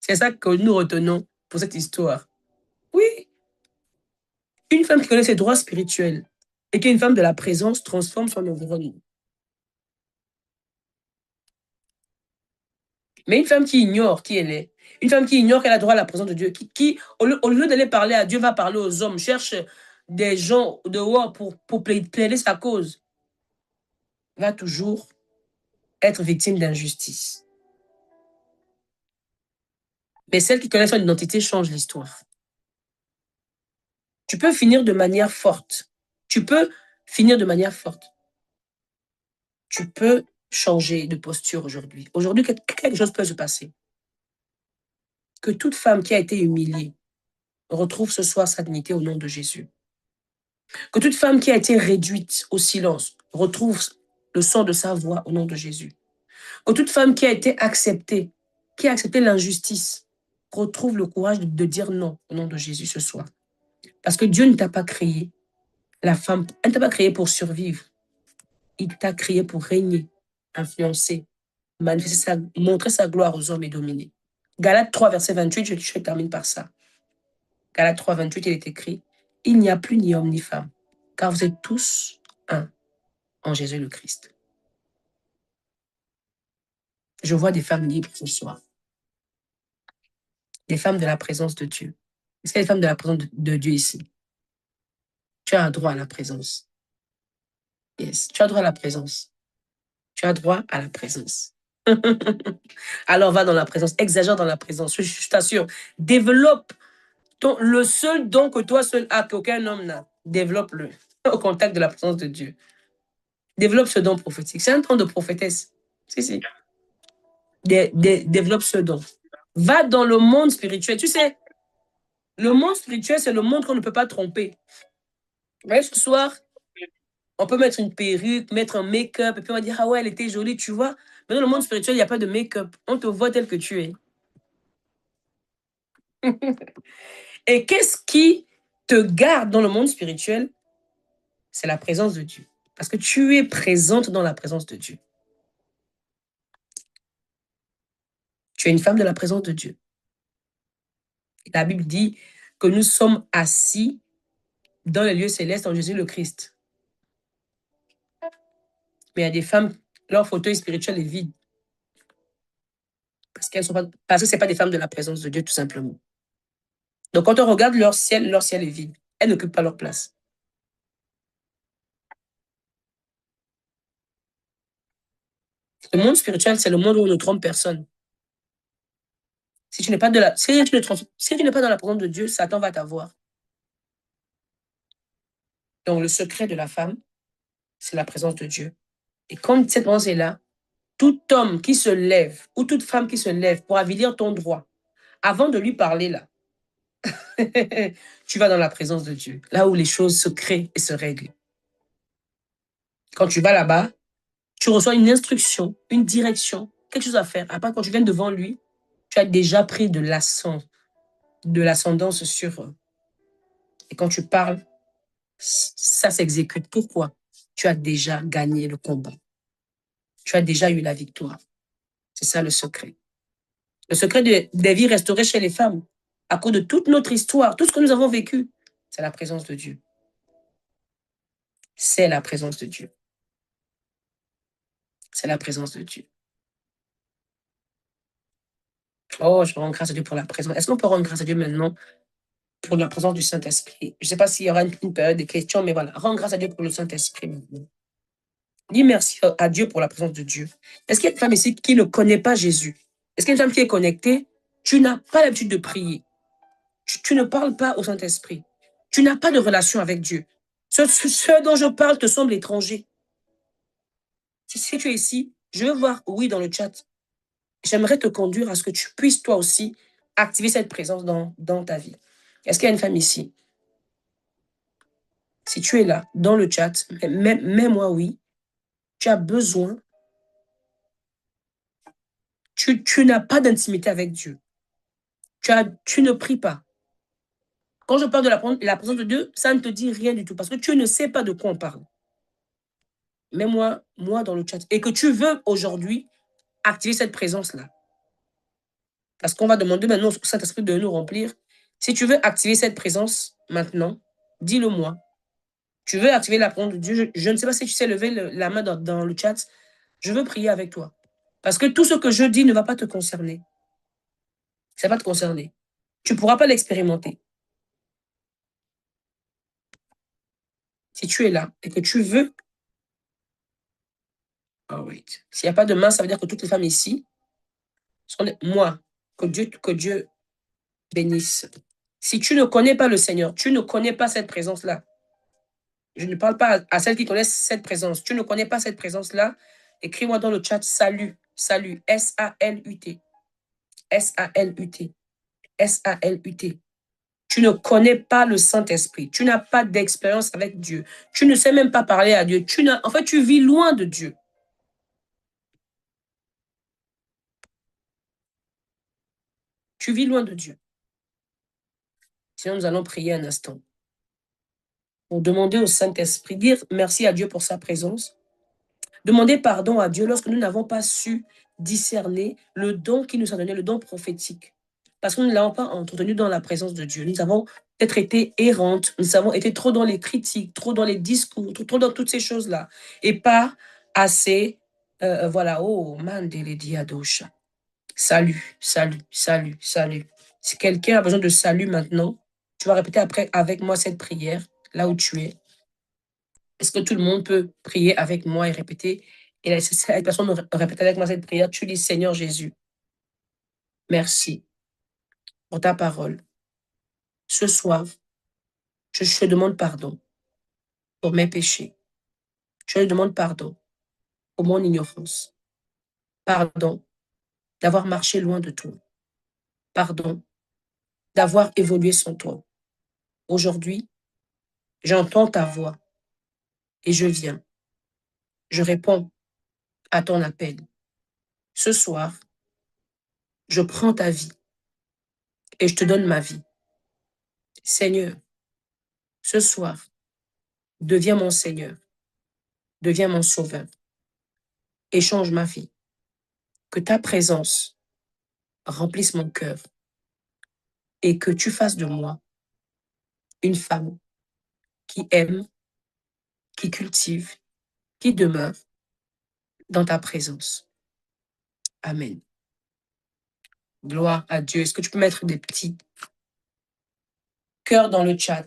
C'est ça que nous retenons pour cette histoire. Oui. Une femme qui connaît ses droits spirituels et qui est une femme de la présence transforme son environnement. Mais une femme qui ignore qui elle est, une femme qui ignore qu'elle a droit à la présence de Dieu, qui au lieu d'aller parler à Dieu, va parler aux hommes, cherche des gens dehors pour plaider sa cause, va toujours être victime d'injustice. Mais celle qui connaît son identité change l'histoire. Tu peux finir de manière forte. Tu peux finir de manière forte. Tu peux changer de posture aujourd'hui. Aujourd'hui, quelque chose peut se passer. Que toute femme qui a été humiliée retrouve ce soir sa dignité au nom de Jésus. Que toute femme qui a été réduite au silence retrouve le son de sa voix au nom de Jésus. Que toute femme qui a été acceptée, qui a accepté l'injustice, retrouve le courage de dire non au nom de Jésus ce soir. Parce que Dieu ne t'a pas créé, la femme, elle ne t'a pas créé pour survivre. Il t'a créé pour régner, influencer, manifester montrer sa gloire aux hommes et dominer. Galates 3, verset 28, je termine par ça. Galates 3, 28, il est écrit, « Il n'y a plus ni homme ni femme, car vous êtes tous un en Jésus le Christ. » Je vois des femmes libres ce soir. Des femmes de la présence de Dieu. Est-ce qu'il y a des femmes de la présence de Dieu ici? Tu as un droit à la présence. Yes, tu as droit à la présence. Tu as droit à la présence. Alors va dans la présence, exagère dans la présence, je t'assure. Développe le seul don que toi seul as, qu'aucun homme n'a. Développe-le au contact de la présence de Dieu. Développe ce don prophétique. C'est un temps de prophétesse. Si. Développe ce don. Va dans le monde spirituel. Tu sais, le monde spirituel, c'est le monde qu'on ne peut pas tromper. Vous voyez, ce soir, on peut mettre une perruque, mettre un make-up, et puis on va dire, ah ouais, elle était jolie, tu vois. Mais dans le monde spirituel, il n'y a pas de make-up. On te voit tel que tu es. Et qu'est-ce qui te garde dans le monde spirituel? C'est la présence de Dieu. Parce que tu es présente dans la présence de Dieu. Tu es une femme de la présence de Dieu. La Bible dit que nous sommes assis dans les lieux célestes en Jésus le Christ. Mais il y a des femmes, leur fauteuil spirituel est vide. Parce que ce n'est pas des femmes de la présence de Dieu, tout simplement. Donc, quand on regarde leur ciel est vide. Elles n'occupent pas leur place. Le monde spirituel, c'est le monde où on ne trompe personne. Si tu n'es pas dans la présence de Dieu, Satan va t'avoir. Donc, le secret de la femme, c'est la présence de Dieu. Et comme cette présence est là, tout homme qui se lève ou toute femme qui se lève pour avilir ton droit, avant de lui parler là, tu vas dans la présence de Dieu, là où les choses se créent et se règlent. Quand tu vas là-bas, tu reçois une instruction, une direction, quelque chose à faire. Après, quand tu viens devant lui, tu as déjà pris de l'ascendance sur eux. Et quand tu parles, ça s'exécute. Pourquoi? Tu as déjà gagné le combat. Tu as déjà eu la victoire. C'est ça le secret. Le secret des vies restaurées chez les femmes, à cause de toute notre histoire, tout ce que nous avons vécu, c'est la présence de Dieu. C'est la présence de Dieu. C'est la présence de Dieu. Oh, je rends grâce à Dieu pour la présence. Est-ce qu'on peut rendre grâce à Dieu maintenant pour la présence du Saint-Esprit? Je ne sais pas s'il y aura une période de questions, mais voilà. Rends grâce à Dieu pour le Saint-Esprit maintenant. Dis merci à Dieu pour la présence de Dieu. Est-ce qu'il y a une femme ici qui ne connaît pas Jésus? Est-ce qu'il y a une femme qui est connectée? Tu n'as pas l'habitude de prier. Tu ne parles pas au Saint-Esprit. Tu n'as pas de relation avec Dieu. Ce dont je parle te semble étranger. Si tu es ici, je veux voir oui dans le chat. J'aimerais te conduire à ce que tu puisses toi aussi activer cette présence dans ta vie. Est-ce qu'il y a une femme ici? Si tu es là, dans le chat, mets-moi oui. Tu as besoin. Tu n'as pas d'intimité avec Dieu. Tu ne pries pas. Quand je parle de la présence de Dieu, ça ne te dit rien du tout parce que tu ne sais pas de quoi on parle. Mets-moi dans le chat. Et que tu veux aujourd'hui activer cette présence-là. Parce qu'on va demander maintenant au Saint-Esprit de nous remplir. Si tu veux activer cette présence maintenant, dis-le moi. Tu veux activer la présence de Dieu. Je ne sais pas si tu sais lever la main dans le chat. Je veux prier avec toi. Parce que tout ce que je dis ne va pas te concerner. Ça va te concerner. Tu ne pourras pas l'expérimenter. Si tu es là et que tu veux, oh wait. S'il n'y a pas de main, ça veut dire que toutes les femmes ici, moi, que Dieu bénisse. Si tu ne connais pas le Seigneur, tu ne connais pas cette présence-là. Je ne parle pas à celles qui connaissent cette présence. Tu ne connais pas cette présence-là. Écris-moi dans le chat salut, salut, S-A-L-U-T. S-A-L-U-T. S-A-L-U-T. Tu ne connais pas le Saint-Esprit. Tu n'as pas d'expérience avec Dieu. Tu ne sais même pas parler à Dieu. En fait, tu vis loin de Dieu. Tu vis loin de Dieu. Sinon, nous allons prier un instant. Pour demander au Saint-Esprit, dire merci à Dieu pour sa présence. Demander pardon à Dieu lorsque nous n'avons pas su discerner le don qu'il nous a donné, le don prophétique. Parce que nous ne l'avons pas entretenu dans la présence de Dieu. Nous avons peut-être été errantes, nous avons été trop dans les critiques, trop dans les discours, trop dans toutes ces choses-là. Et pas assez, voilà, oh, mandele diadosha. Salut, salut, salut, salut. Si quelqu'un a besoin de salut maintenant, tu vas répéter après avec moi cette prière, là où tu es. Est-ce que tout le monde peut prier avec moi et répéter? Et la personne répète avec moi cette prière. Tu dis, Seigneur Jésus, merci pour ta parole. Ce soir, je te demande pardon pour mes péchés. Je te demande pardon pour mon ignorance. Pardon d'avoir marché loin de toi. Pardon d'avoir évolué sans toi. Aujourd'hui, j'entends ta voix et je viens. Je réponds à ton appel. Ce soir, je prends ta vie et je te donne ma vie. Seigneur, ce soir, deviens mon Seigneur, deviens mon Sauveur et change ma vie. Que ta présence remplisse mon cœur et que tu fasses de moi une femme qui aime, qui cultive, qui demeure dans ta présence. Amen. Gloire à Dieu. Est-ce que tu peux mettre des petits cœurs dans le chat?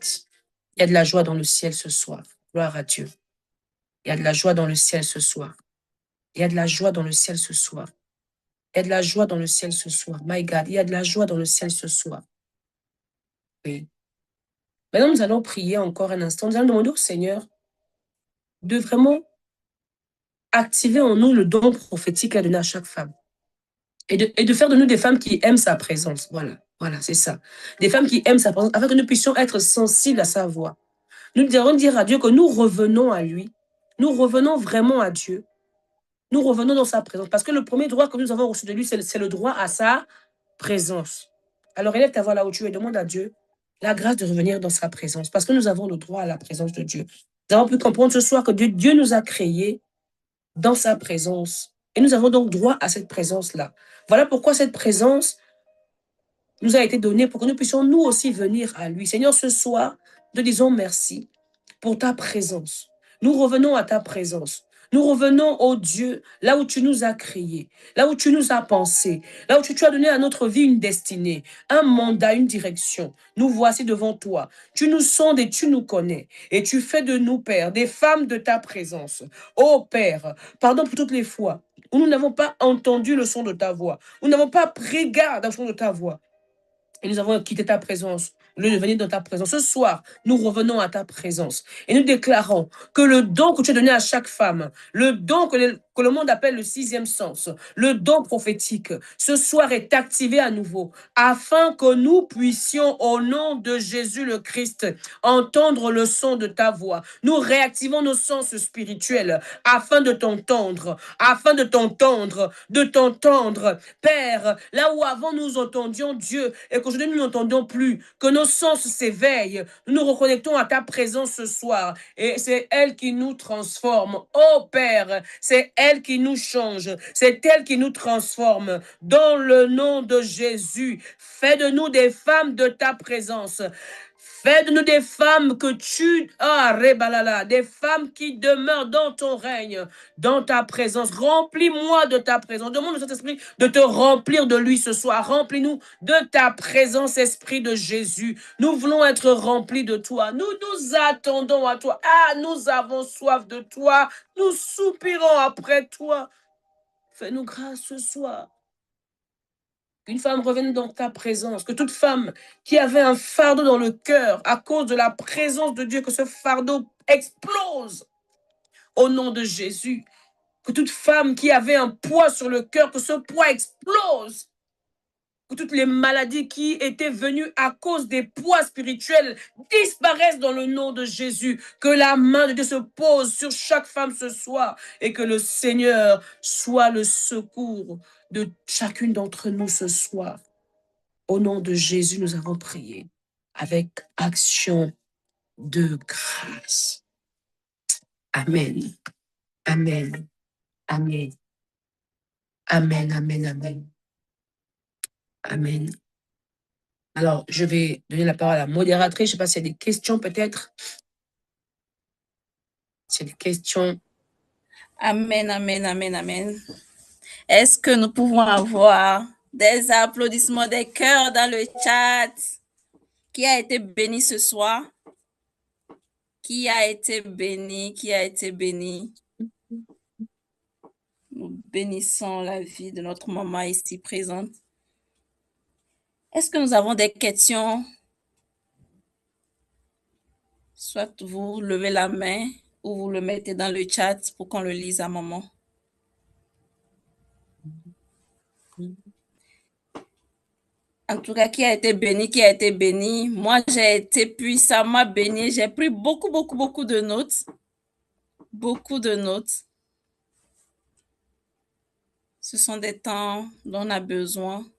Il y a de la joie dans le ciel ce soir. Gloire à Dieu. Il y a de la joie dans le ciel ce soir. Il y a de la joie dans le ciel ce soir. Il y a de la joie dans le ciel ce soir. My God, il y a de la joie dans le ciel ce soir. Oui. Maintenant, nous allons prier encore un instant. Nous allons demander au Seigneur de vraiment activer en nous le don prophétique qu'il a donné à chaque femme. Et de faire de nous des femmes qui aiment sa présence. Voilà, c'est ça. Des femmes qui aiment sa présence, afin que nous puissions être sensibles à sa voix. Nous devons dire à Dieu que nous revenons à lui. Nous revenons vraiment à Dieu. Nous revenons dans sa présence. Parce que le premier droit que nous avons reçu de lui, c'est le droit à sa présence. Alors élève ta voix là où tu es, demande à Dieu la grâce de revenir dans sa présence. Parce que nous avons le droit à la présence de Dieu. Nous avons pu comprendre ce soir que Dieu nous a créés dans sa présence. Et nous avons donc droit à cette présence-là. Voilà pourquoi cette présence nous a été donnée, pour que nous puissions nous aussi venir à lui. Seigneur, ce soir, nous disons merci pour ta présence. Nous revenons à ta présence. Nous revenons au Dieu, là où tu nous as créés, là où tu nous as pensés, là où tu as donné à notre vie une destinée, un mandat, une direction. Nous voici devant toi. Tu nous sondes et tu nous connais. Et tu fais de nous, Père, des femmes de ta présence. Ô Père, pardon pour toutes les fois où nous n'avons pas entendu le son de ta voix, où nous n'avons pas pris garde au son de ta voix. Et nous avons quitté ta présence, au lieu de venir dans ta présence. Ce soir, nous revenons à ta présence. Et nous déclarons que le don que tu as donné à chaque femme, le don que le monde appelle le sixième sens, le don prophétique, ce soir est activé à nouveau, afin que nous puissions, au nom de Jésus le Christ, entendre le son de ta voix. Nous réactivons nos sens spirituels, afin de t'entendre, de t'entendre. Père, là où avant nous entendions Dieu, et qu'aujourd'hui nous n'entendons plus, que nos sens s'éveillent, nous nous reconnectons à ta présence ce soir, et c'est elle qui nous transforme. Oh Père, c'est elle qui nous change, c'est elle qui nous transforme. Dans le nom de Jésus, fais de nous des femmes de ta présence. Fais de nous des femmes que tu... des femmes qui demeurent dans ton règne, dans ta présence. Remplis-moi de ta présence. Demande au Saint-Esprit de te remplir de lui ce soir. Remplis-nous de ta présence, Esprit de Jésus. Nous voulons être remplis de toi. Nous nous attendons à toi. Nous avons soif de toi. Nous soupirons après toi. Fais-nous grâce ce soir. Qu'une femme revienne dans ta présence, que toute femme qui avait un fardeau dans le cœur à cause de la présence de Dieu, que ce fardeau explose au nom de Jésus. Que toute femme qui avait un poids sur le cœur, que ce poids explose. Que toutes les maladies qui étaient venues à cause des poids spirituels disparaissent dans le nom de Jésus. Que la main de Dieu se pose sur chaque femme ce soir et que le Seigneur soit le secours de chacune d'entre nous ce soir. Au nom de Jésus, nous avons prié avec action de grâce. Amen. Amen. Amen. Amen, amen, amen. Amen. Alors, je vais donner la parole à la modératrice. Je ne sais pas s'il y a des questions peut-être. S'il y a des questions. Amen, amen, amen, amen. Est-ce que nous pouvons avoir des applaudissements, des cœurs dans le chat? Qui a été béni ce soir? Qui a été béni? Qui a été béni? Nous bénissons la vie de notre maman ici présente. Est-ce que nous avons des questions? Soit vous levez la main ou vous le mettez dans le chat pour qu'on le lise à maman. En tout cas, qui a été béni, qui a été béni. Moi, j'ai été puissamment béni. J'ai pris beaucoup de notes. Beaucoup de notes. Ce sont des temps dont on a besoin.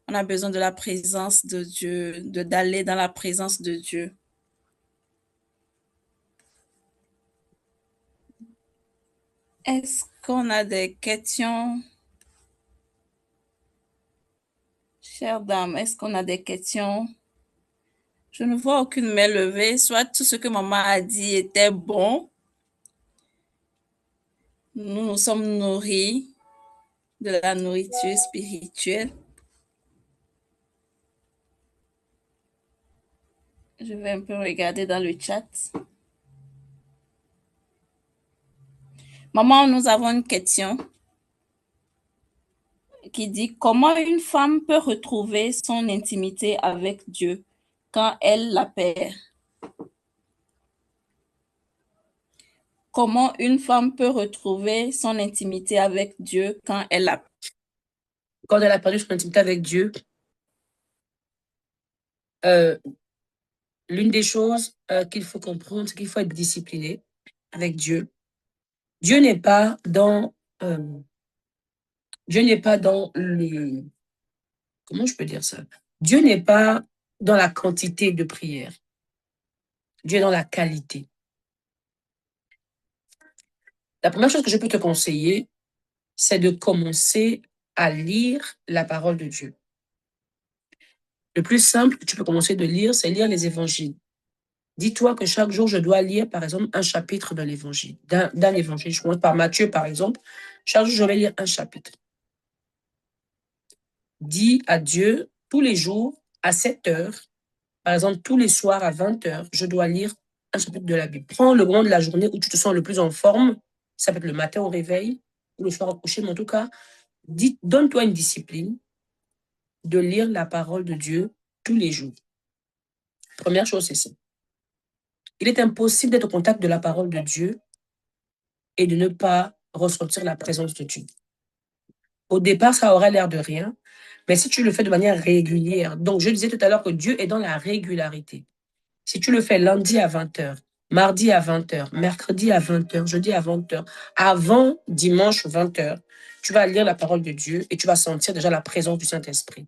On a besoin de la présence de Dieu, d'aller dans la présence de Dieu. Est-ce qu'on a des questions? Chère dame, est-ce qu'on a des questions? Je ne vois aucune main levée. Soit tout ce que maman a dit était bon. Nous nous sommes nourris de la nourriture spirituelle. Je vais un peu regarder dans le chat. Maman, nous avons une question qui dit « Comment une femme peut retrouver son intimité avec Dieu quand elle la perd? » Comment une femme peut retrouver son intimité avec Dieu quand elle la perd? Quand elle a perdu son intimité avec Dieu, l'une des choses qu'il faut comprendre, c'est qu'il faut être discipliné avec Dieu. Dieu n'est pas dans le... Comment je peux dire ça? Dieu n'est pas dans la quantité de prières. Dieu est dans la qualité. La première chose que je peux te conseiller, c'est de commencer à lire la parole de Dieu. Le plus simple que tu peux commencer de lire, c'est lire les évangiles. Dis-toi que chaque jour, je dois lire, par exemple, un chapitre de l'évangile, d'un évangile. Je commence par Matthieu, par exemple. Chaque jour, je vais lire un chapitre. Dis à Dieu, tous les jours, à 7 heures, par exemple, tous les soirs à 20 heures, je dois lire un chapitre de la Bible. Prends le moment de la journée où tu te sens le plus en forme. Ça peut être le matin au réveil ou le soir au coucher, mais en tout cas, donne-toi une discipline de lire la parole de Dieu tous les jours. Première chose, c'est ça. Il est impossible d'être au contact de la parole de Dieu et de ne pas ressentir la présence de Dieu. Au départ, ça aura l'air de rien, mais si tu le fais de manière régulière, donc je disais tout à l'heure que Dieu est dans la régularité. Si tu le fais lundi à 20 heures, mardi à 20 heures, mercredi à 20 heures, jeudi à 20 heures, avant dimanche 20 heures, tu vas lire la parole de Dieu et tu vas sentir déjà la présence du Saint-Esprit.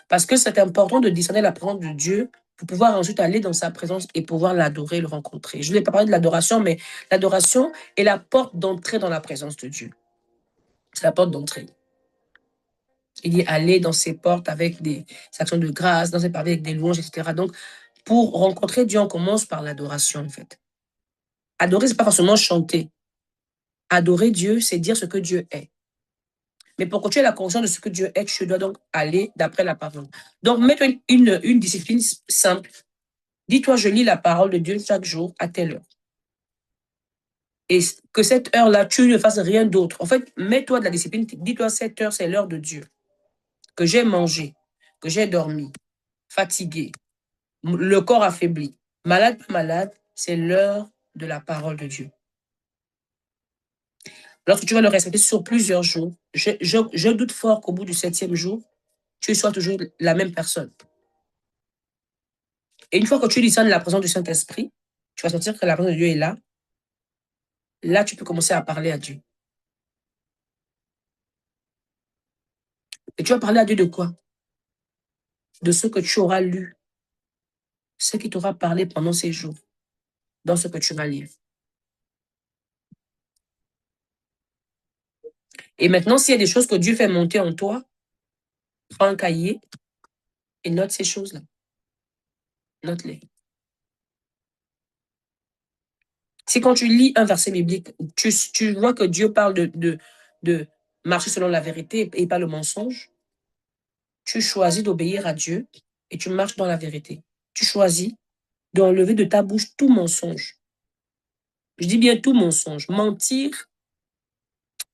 Parce que c'est important de discerner la présence de Dieu pour pouvoir ensuite aller dans sa présence et pouvoir l'adorer, le rencontrer. Je ne vais pas parler de l'adoration, mais l'adoration est la porte d'entrée dans la présence de Dieu. C'est la porte d'entrée. Il dit aller dans ses portes avec des actions de grâce, dans ses portes avec des louanges, etc. Donc, Pour rencontrer Dieu, on commence par l'adoration, en fait. Adorer, ce n'est pas forcément chanter. Adorer Dieu, c'est dire ce que Dieu est. Mais pour que tu aies la conscience de ce que Dieu est, tu dois donc aller d'après la parole. Donc, mets-toi une discipline simple. Dis-toi, je lis la parole de Dieu chaque jour à telle heure. Et que cette heure-là, tu ne fasses rien d'autre. En fait, mets-toi de la discipline. Dis-toi, cette heure, c'est l'heure de Dieu. Que j'ai mangé, que j'ai dormi, fatigué, le corps affaibli, malade, pas malade, c'est l'heure de la parole de Dieu. Lorsque tu vas le respecter sur plusieurs jours, je doute fort qu'au bout du 7e jour, tu sois toujours la même personne. Et une fois que tu discernes la présence du Saint-Esprit, tu vas sentir que la présence de Dieu est là. Là, tu peux commencer à parler à Dieu. Et tu vas parler à Dieu de quoi? De ce que tu auras lu, ce qui t'aura parlé pendant ces jours, dans ce que tu vas lire. Et maintenant, s'il y a des choses que Dieu fait monter en toi, prends un cahier et note ces choses-là. Note-les. Si quand tu lis un verset biblique, tu vois que Dieu parle de marcher selon la vérité et pas le mensonge, tu choisis d'obéir à Dieu et tu marches dans la vérité. Tu choisis d'enlever de ta bouche tout mensonge. Je dis bien tout mensonge. Mentir,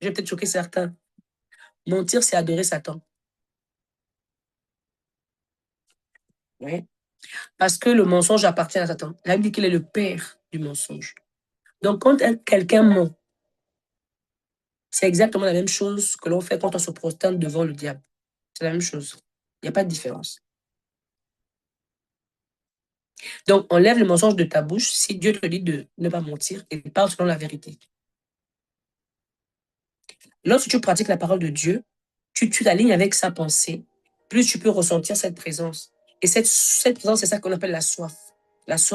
je vais peut-être choquer certains. Mentir, c'est adorer Satan. Oui. Parce que le mensonge appartient à Satan. La Bible dit qu'il est le père du mensonge. Donc, quand quelqu'un ment, c'est exactement la même chose que l'on fait quand on se prosterne devant le diable. C'est la même chose. Il n'y a pas de différence. Donc, enlève le mensonge de ta bouche si Dieu te dit de ne pas mentir et parle selon la vérité. Lorsque tu pratiques la parole de Dieu, tu t'alignes avec sa pensée, plus tu peux ressentir cette présence. Et cette présence, c'est ça qu'on appelle la soif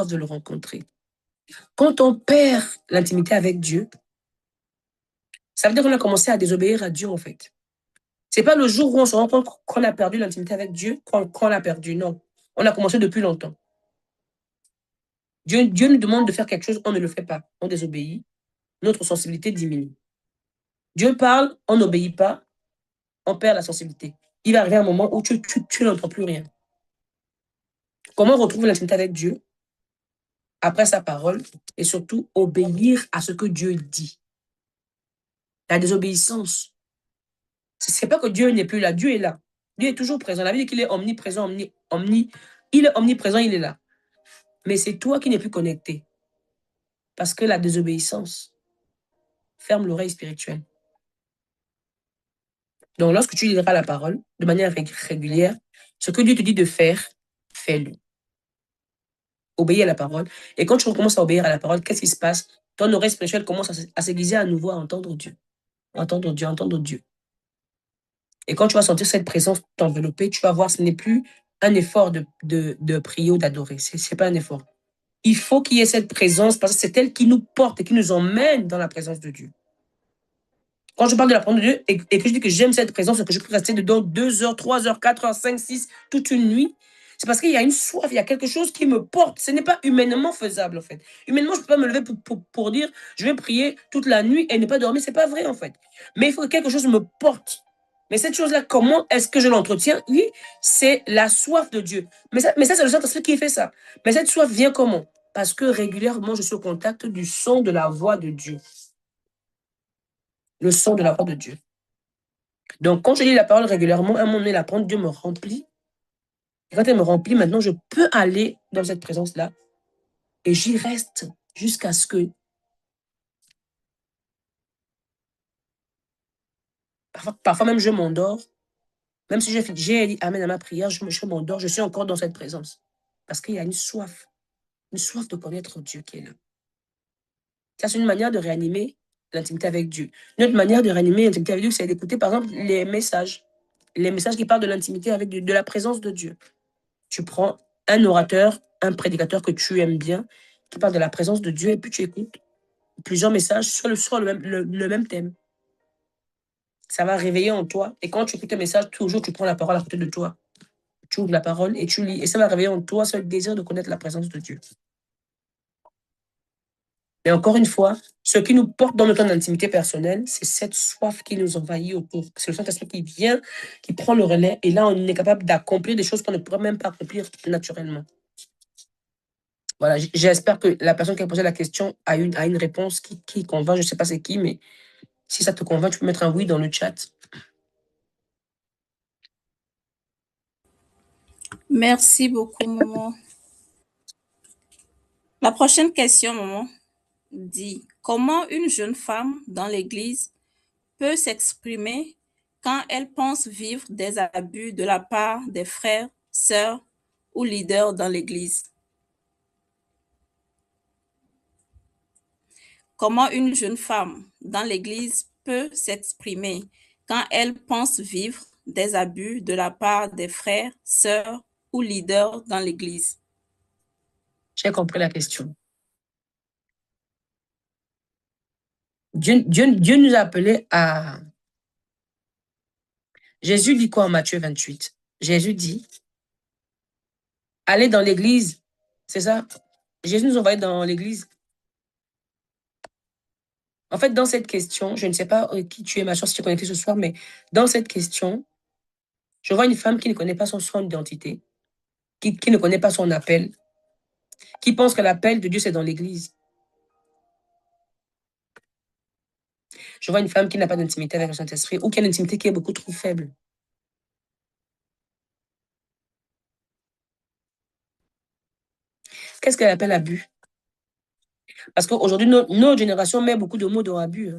de le rencontrer. Quand on perd l'intimité avec Dieu, ça veut dire qu'on a commencé à désobéir à Dieu, en fait. C'est pas le jour où on se rend compte qu'on a perdu l'intimité avec Dieu qu'on l'a perdu, non. On a commencé depuis longtemps. Dieu nous demande de faire quelque chose, on ne le fait pas. On désobéit, notre sensibilité diminue. Dieu parle, on n'obéit pas, on perd la sensibilité. Il va arriver un moment où tu n'entends plus rien. Comment retrouver l'intimité avec Dieu? Après sa parole et surtout obéir à ce que Dieu dit. La désobéissance. Ce n'est pas que Dieu n'est plus là, Dieu est là. Dieu est toujours présent. La Bible dit qu'il est omniprésent, il est omniprésent, il est là. Mais c'est toi qui n'es plus connecté. Parce que la désobéissance ferme l'oreille spirituelle. Donc, lorsque tu liras la parole de manière régulière, ce que Dieu te dit de faire, fais-le. Obéis à la parole. Et quand tu recommences à obéir à la parole, qu'est-ce qui se passe? Ton oreille spirituelle commence à s'aiguiser à nouveau, à entendre Dieu. Entendre Dieu, entendre Dieu. Et quand tu vas sentir cette présence t'envelopper, tu vas voir, ce n'est plus un effort de prier ou d'adorer. Ce n'est pas un effort. Il faut qu'il y ait cette présence parce que c'est elle qui nous porte et qui nous emmène dans la présence de Dieu. Quand je parle de la présence de Dieu et que je dis que j'aime cette présence et que je peux rester dedans 2 heures, 3 heures, 4 heures, 5, 6, toute une nuit, c'est parce qu'il y a une soif, il y a quelque chose qui me porte. Ce n'est pas humainement faisable, en fait. Humainement, je ne peux pas me lever pour dire je vais prier toute la nuit et ne pas dormir. Ce n'est pas vrai, en fait. Mais il faut que quelque chose me porte. Mais cette chose-là, comment est-ce que je l'entretiens? Oui, c'est la soif de Dieu. Mais ça c'est le Saint-Esprit qui fait ça. Mais cette soif vient comment? Parce que régulièrement, je suis au contact du son de la voix de Dieu. Le son de la voix de Dieu. Donc, quand je lis la parole régulièrement, à un moment donné, la parole de Dieu me remplit. Et quand elle me remplit, maintenant, je peux aller dans cette présence-là et j'y reste jusqu'à ce que... Parfois même, je m'endors. Même si j'ai dit Amen à ma prière, je m'endors, je suis encore dans cette présence. Parce qu'il y a une soif de connaître Dieu qui est là. Ça, c'est une manière de réanimer l'intimité avec Dieu. Une autre manière de réanimer l'intimité avec Dieu, c'est d'écouter, par exemple, les messages qui parlent de l'intimité avec Dieu, de la présence de Dieu. Tu prends un orateur, un prédicateur que tu aimes bien, qui parle de la présence de Dieu, et puis tu écoutes plusieurs messages sur le même thème. Ça va réveiller en toi. Et quand tu écoutes un message, toujours tu prends la parole à côté de toi. tu ouvres la parole et tu lis. Et ça va réveiller en toi ce désir de connaître la présence de Dieu. Mais encore une fois, ce qui nous porte dans notre temps d'intimité personnelle, c'est cette soif qui nous envahit autour. C'est le Saint-Esprit qui vient, qui prend le relais, et là, on est capable d'accomplir des choses qu'on ne pourrait même pas accomplir naturellement. Voilà, j'espère que la personne qui a posé la question a une réponse qui convainc. Je ne sais pas c'est qui, mais si ça te convainc, tu peux mettre un oui dans le chat. Merci beaucoup, maman. La prochaine question, maman, dit comment une jeune femme dans l'Église peut s'exprimer quand elle pense vivre des abus de la part des frères, sœurs ou leaders dans l'Église. Comment une jeune femme dans l'Église peut s'exprimer quand elle pense vivre des abus de la part des frères, sœurs ou leaders dans l'Église. J'ai compris la question. Dieu nous a appelés à... Jésus dit quoi en Matthieu 28? Jésus dit, allez dans l'église, c'est ça? Jésus nous envoie dans l'église. En fait, dans cette question, je ne sais pas qui tu es, ma chère, si tu es connecté ce soir, mais dans cette question, je vois une femme qui ne connaît pas son identité, qui ne connaît pas son appel, qui pense que l'appel de Dieu, c'est dans l'église. Je vois une femme qui n'a pas d'intimité avec le Saint-Esprit ou qui a une intimité qui est beaucoup trop faible. Qu'est-ce qu'elle appelle abus? Parce qu'aujourd'hui, notre génération met beaucoup de mots dans abus.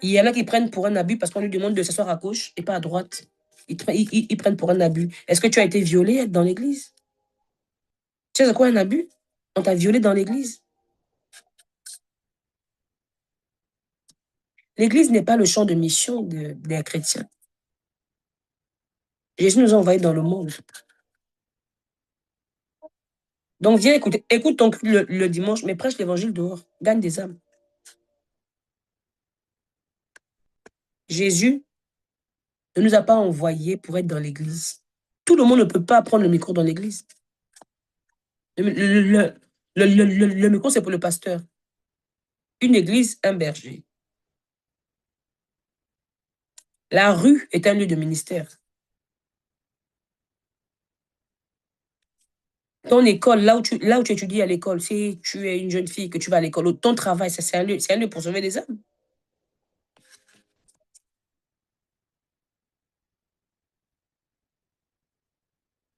Il y en a qui prennent pour un abus parce qu'on lui demande de s'asseoir à gauche et pas à droite. Ils prennent pour un abus. Est-ce que tu as été violé dans l'église? Tu sais c'est quoi un abus? On t'a violé dans l'église. L'église n'est pas le champ de mission des chrétiens. Jésus nous a envoyés dans le monde. Donc viens écouter. Écoute ton culte le dimanche, mais prêche l'évangile dehors. Gagne des âmes. Jésus ne nous a pas envoyés pour être dans l'église. Tout le monde ne peut pas prendre le micro dans l'église. Le micro, c'est pour le pasteur. Une église, un berger. La rue est un lieu de ministère. Ton école, là où tu étudies à l'école, si tu es une jeune fille, que tu vas à l'école, ton travail, c'est un lieu pour sauver des âmes.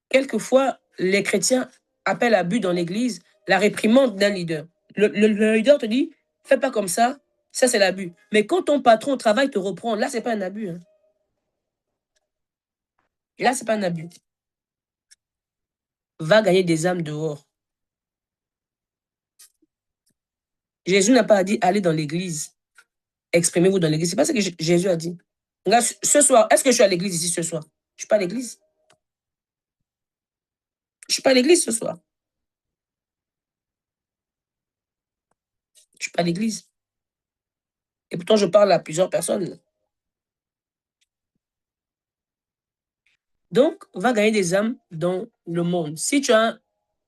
Quelquefois, les chrétiens appellent abus dans l'église la réprimande d'un leader. Le leader te dit, fais pas comme ça c'est l'abus. Mais quand ton patron au travail te reprend, là, c'est pas un abus. Hein. Là, c'est pas un abus. Va gagner des âmes dehors. Jésus n'a pas dit, allez dans l'église. Exprimez-vous dans l'église. C'est pas ce que Jésus a dit. Regarde, ce soir, est-ce que je suis à l'église ici ce soir? Je suis pas à l'église. Je suis pas à l'église ce soir. Je suis pas à l'église. Et pourtant, je parle à plusieurs personnes. Donc, on va gagner des âmes dans le monde. Si tu as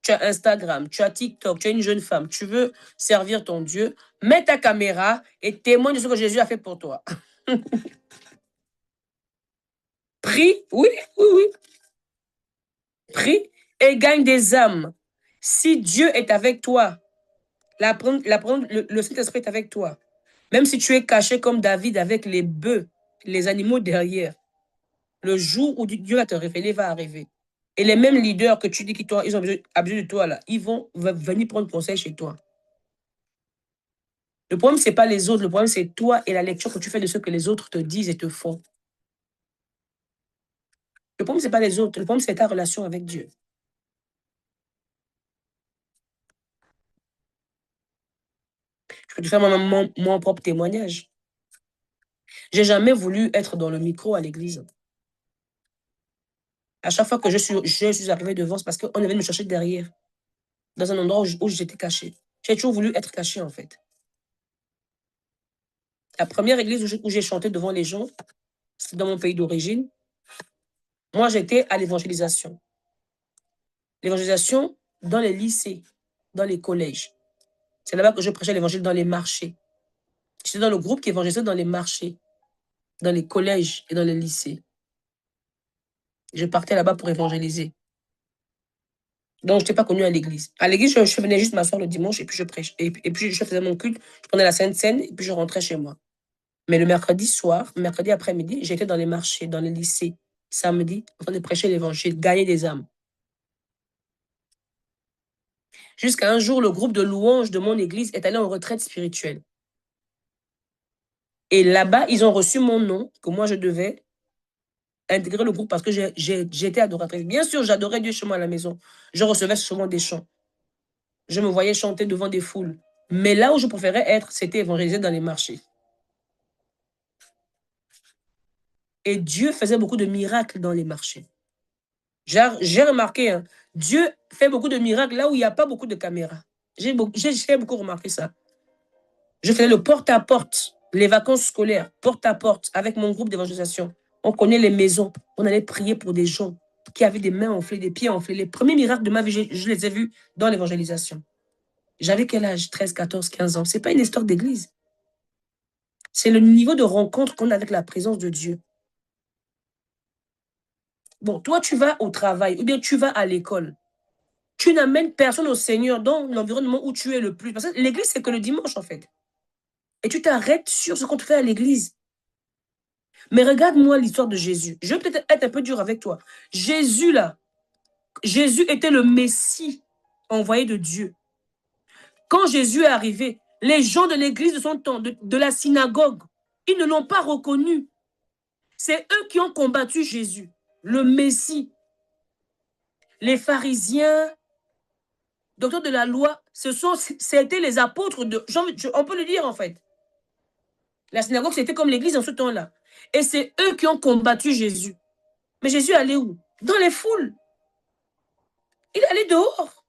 Instagram, tu as TikTok, tu es une jeune femme, tu veux servir ton Dieu, mets ta caméra et témoigne de ce que Jésus a fait pour toi. Prie, oui. Prie et gagne des âmes. Si Dieu est avec toi, le Saint-Esprit est avec toi. Même si tu es caché comme David avec les bœufs, les animaux derrière, le jour où Dieu va te révéler va arriver. Et les mêmes leaders que tu dis qu'ils ont besoin de toi, là, ils vont venir prendre conseil chez toi. Le problème, ce n'est pas les autres. Le problème, c'est toi et la lecture que tu fais de ce que les autres te disent et te font. Le problème, ce n'est pas les autres. Le problème, c'est ta relation avec Dieu. Je peux te faire mon propre témoignage. J'ai jamais voulu être dans le micro à l'église. À chaque fois que je suis arrivée devant, c'est parce qu'on est venu me chercher derrière, dans un endroit où j'étais cachée. J'ai toujours voulu être cachée, en fait. La première église où j'ai chanté devant les gens, c'était dans mon pays d'origine. Moi, j'étais à l'évangélisation. L'évangélisation dans les lycées, dans les collèges. C'est là-bas que je prêchais l'évangile dans les marchés. J'étais dans le groupe qui évangélisait dans les marchés, dans les collèges et dans les lycées. Je partais là-bas pour évangéliser. Donc, je n'étais pas connue à l'église. À l'église, je venais juste m'asseoir le dimanche et puis je prêchais. Et puis, je faisais mon culte, je prenais la Sainte Seine et puis je rentrais chez moi. Mais le mercredi soir, mercredi après-midi, j'étais dans les marchés, dans les lycées, samedi, en train de prêcher l'évangile, gagner des âmes. Jusqu'à un jour, le groupe de louanges de mon église est allé en retraite spirituelle. Et là-bas, ils ont reçu mon nom, que moi je devais intégrer le groupe parce que j'étais adoratrice. Bien sûr, j'adorais Dieu chez moi à la maison. Je recevais souvent des chants. Je me voyais chanter devant des foules. Mais là où je préférais être, c'était évangéliser dans les marchés. Et Dieu faisait beaucoup de miracles dans les marchés. J'ai remarqué, hein, Dieu fait beaucoup de miracles là où il n'y a pas beaucoup de caméras. J'ai beaucoup remarqué ça. Je faisais le porte-à-porte, les vacances scolaires, porte-à-porte, avec mon groupe d'évangélisation. On connaît les maisons. On allait prier pour des gens qui avaient des mains enflées, des pieds enflés. Les premiers miracles de ma vie, je les ai vus dans l'évangélisation. J'avais quel âge? 13, 14, 15 ans. Ce n'est pas une histoire d'église. C'est le niveau de rencontre qu'on a avec la présence de Dieu. Bon, toi, tu vas au travail ou bien tu vas à l'école. Tu n'amènes personne au Seigneur dans l'environnement où tu es le plus. Parce que l'église, c'est que le dimanche, en fait. Et tu t'arrêtes sur ce qu'on te fait à l'église. Mais regarde-moi l'histoire de Jésus. Je vais peut-être être un peu dur avec toi. Jésus, là, Jésus était le Messie envoyé de Dieu. Quand Jésus est arrivé, les gens de l'église de son temps, de la synagogue, ils ne l'ont pas reconnu. C'est eux qui ont combattu Jésus, le Messie. Les pharisiens, docteurs de la loi, c'était les apôtres de... On peut le dire en fait. La synagogue, c'était comme l'église en ce temps-là. Et c'est eux qui ont combattu Jésus. Mais Jésus allait où? Dans les foules. Il allait dehors.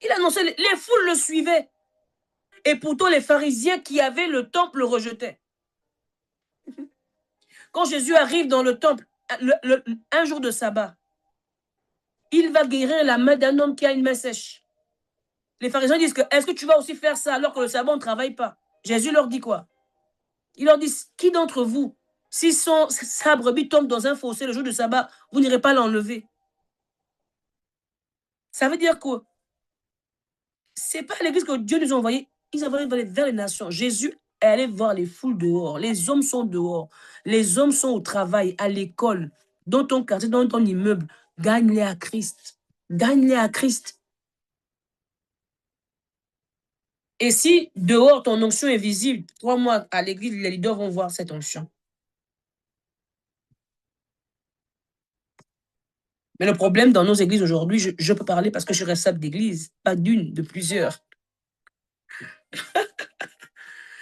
Il annonçait, les foules le suivaient. Et pourtant, les pharisiens qui avaient le temple le rejetaient. Quand Jésus arrive dans le temple, un jour de sabbat, il va guérir la main d'un homme qui a une main sèche. Les pharisiens disent que, est-ce que tu vas aussi faire ça alors que le sabbat, on ne travaille pas? Jésus leur dit quoi? Il leur dit, qui d'entre vous, si sa brebis tombe dans un fossé le jour de sabbat, vous n'irez pas l'enlever? Ça veut dire quoi? Ce n'est pas à l'église que Dieu nous a envoyés. Ils ont envoyé vers les nations. Jésus est allé voir les foules dehors. Les hommes sont dehors. Les hommes sont au travail, à l'école, dans ton quartier, dans ton immeuble. Gagne-les à Christ. Gagne-les à Christ. Et si dehors, ton onction est visible, 3 mois à l'église, les leaders vont voir cette onction. Mais le problème dans nos églises aujourd'hui, je peux parler parce que je suis responsable d'église, pas d'une, de plusieurs.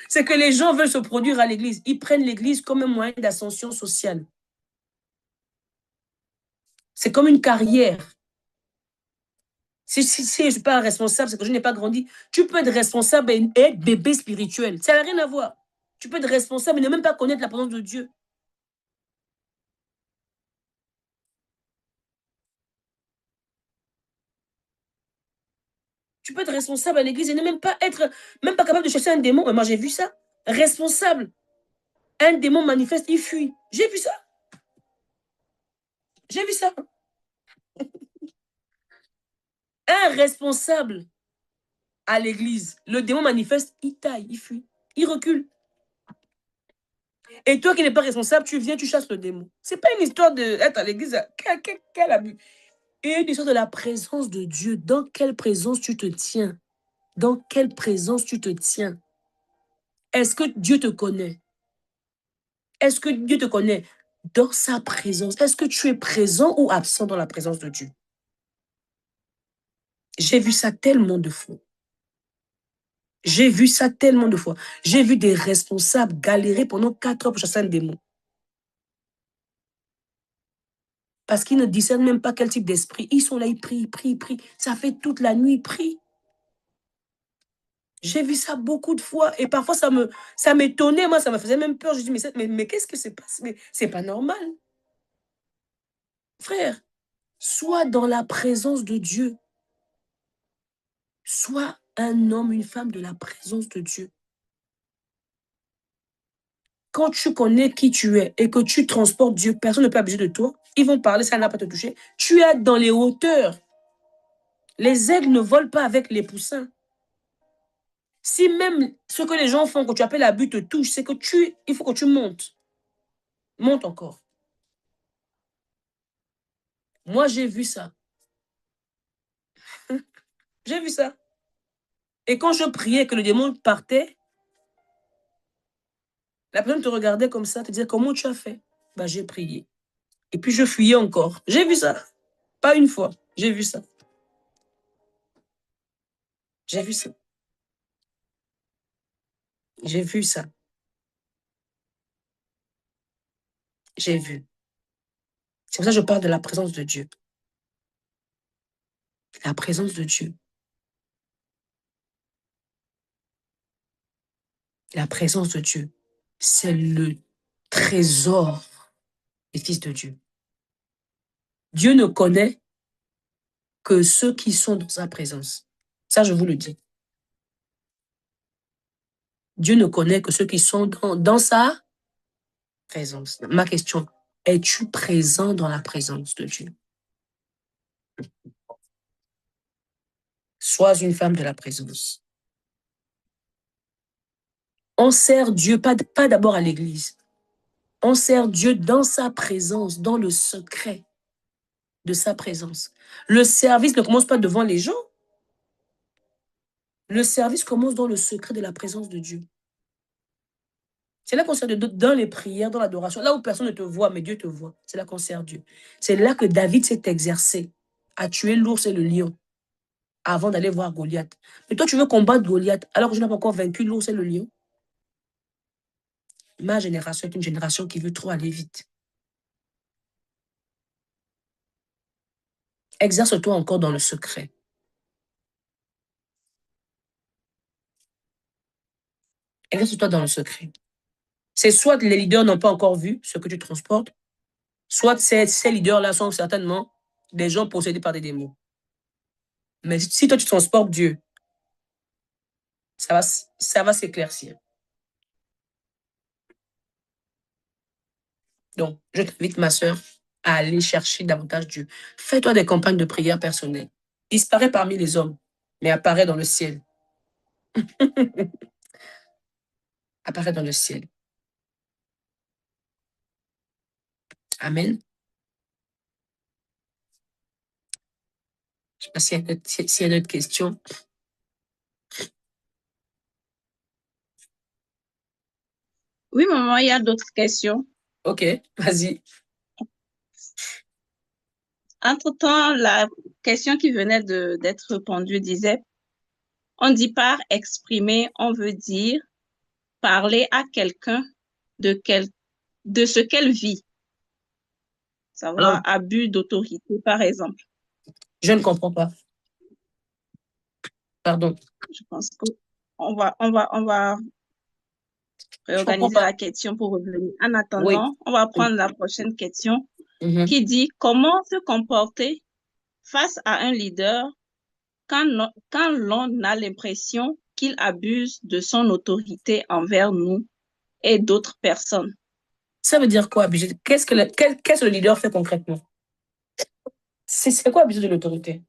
C'est que les gens veulent se produire à l'église. Ils prennent l'église comme un moyen d'ascension sociale. C'est comme une carrière. Si je ne suis pas responsable, c'est que je n'ai pas grandi. Tu peux être responsable et être bébé spirituel. Ça n'a rien à voir. Tu peux être responsable et ne même pas connaître la présence de Dieu. Tu peux être responsable à l'église et ne même pas capable de chasser un démon. Mais moi, j'ai vu ça. Responsable. Un démon manifeste, il fuit. J'ai vu ça. J'ai vu ça. Un responsable à l'église, le démon manifeste, il taille, il fuit, il recule. Et toi qui n'es pas responsable, tu viens, tu chasses le démon. Ce n'est pas une histoire d'être à l'église. Quel abus. Et une histoire de la présence de Dieu. Dans quelle présence tu te tiens? Dans quelle présence tu te tiens? Est-ce que Dieu te connaît? Est-ce que Dieu te connaît dans sa présence? Est-ce que tu es présent ou absent dans la présence de Dieu? J'ai vu ça tellement de fois. J'ai vu ça tellement de fois. J'ai vu des responsables galérer pendant 4 heures pour chasser un démon. Parce qu'ils ne discernent même pas quel type d'esprit. Ils sont là, ils prient, ils prient, ils prient. Ça fait toute la nuit, ils prient. J'ai vu ça beaucoup de fois. Et parfois, ça m'étonnait. Moi, ça me faisait même peur. Je dis, mais qu'est-ce que c'est pas normal. Frère, sois dans la présence de Dieu. Sois un homme, une femme de la présence de Dieu. Quand tu connais qui tu es et que tu transportes Dieu, personne ne peut abuser de toi. Ils vont parler, ça n'a pas te toucher. Tu es dans les hauteurs. Les aigles ne volent pas avec les poussins. Si même ce que les gens font, que tu appelles abus, te touche, c'est que il faut que tu montes. Monte encore. Moi, j'ai vu ça. J'ai vu ça. Et quand je priais que le démon partait, la personne te regardait comme ça, te disait, comment tu as fait? Bah, j'ai prié. Et puis, je fuyais encore. J'ai vu ça. Pas une fois. J'ai vu ça. J'ai vu ça. J'ai vu ça. J'ai vu. C'est pour ça que je parle de la présence de Dieu. La présence de Dieu. La présence de Dieu. C'est le trésor des fils de Dieu. Dieu ne connaît que ceux qui sont dans sa présence. Ça, je vous le dis. Dieu ne connaît que ceux qui sont dans sa présence. Ma question, es-tu présent dans la présence de Dieu? Sois une femme de la présence. On sert Dieu, pas d'abord à l'église. On sert Dieu dans sa présence, dans le secret de sa présence. Le service ne commence pas devant les gens. Le service commence dans le secret de la présence de Dieu. C'est là qu'on sert Dieu, dans les prières, dans l'adoration. Là où personne ne te voit, mais Dieu te voit. C'est là qu'on sert Dieu. C'est là que David s'est exercé à tuer l'ours et le lion avant d'aller voir Goliath. Mais toi, tu veux combattre Goliath alors que je n'ai pas encore vaincu l'ours et le lion. Ma génération est une génération qui veut trop aller vite. Exerce-toi encore dans le secret. Exerce-toi dans le secret. C'est soit les leaders n'ont pas encore vu ce que tu transportes, soit ces leaders-là sont certainement des gens possédés par des démons. Mais si toi, tu transportes Dieu, ça va s'éclaircir. Donc, je t'invite, ma sœur, à aller chercher davantage Dieu. Fais-toi des campagnes de prière personnelles. Disparais parmi les hommes, mais apparaît dans le ciel. Apparaît dans le ciel. Amen. Je ne sais pas s'il y a d'autres questions. Oui, maman, il y a d'autres questions. OK, vas-y. Entre-temps, la question qui venait d'être répondue disait, on dit par exprimer, on veut dire parler à quelqu'un de ce qu'elle vit. Savoir Alors, abus d'autorité, par exemple. je ne comprends pas. Pardon. Je pense qu'on va Je ne comprends réorganiser pas. la question pour revenir. En Oui. attendant, on va Oui. prendre la prochaine question Mhm. qui dit comment se comporter face à un leader quand l'on a l'impression qu'il abuse de son autorité envers nous et d'autres personnes. Ça veut dire quoi, abuser? Qu'est-ce que le leader fait concrètement? C'est quoi abuser de l'autorité?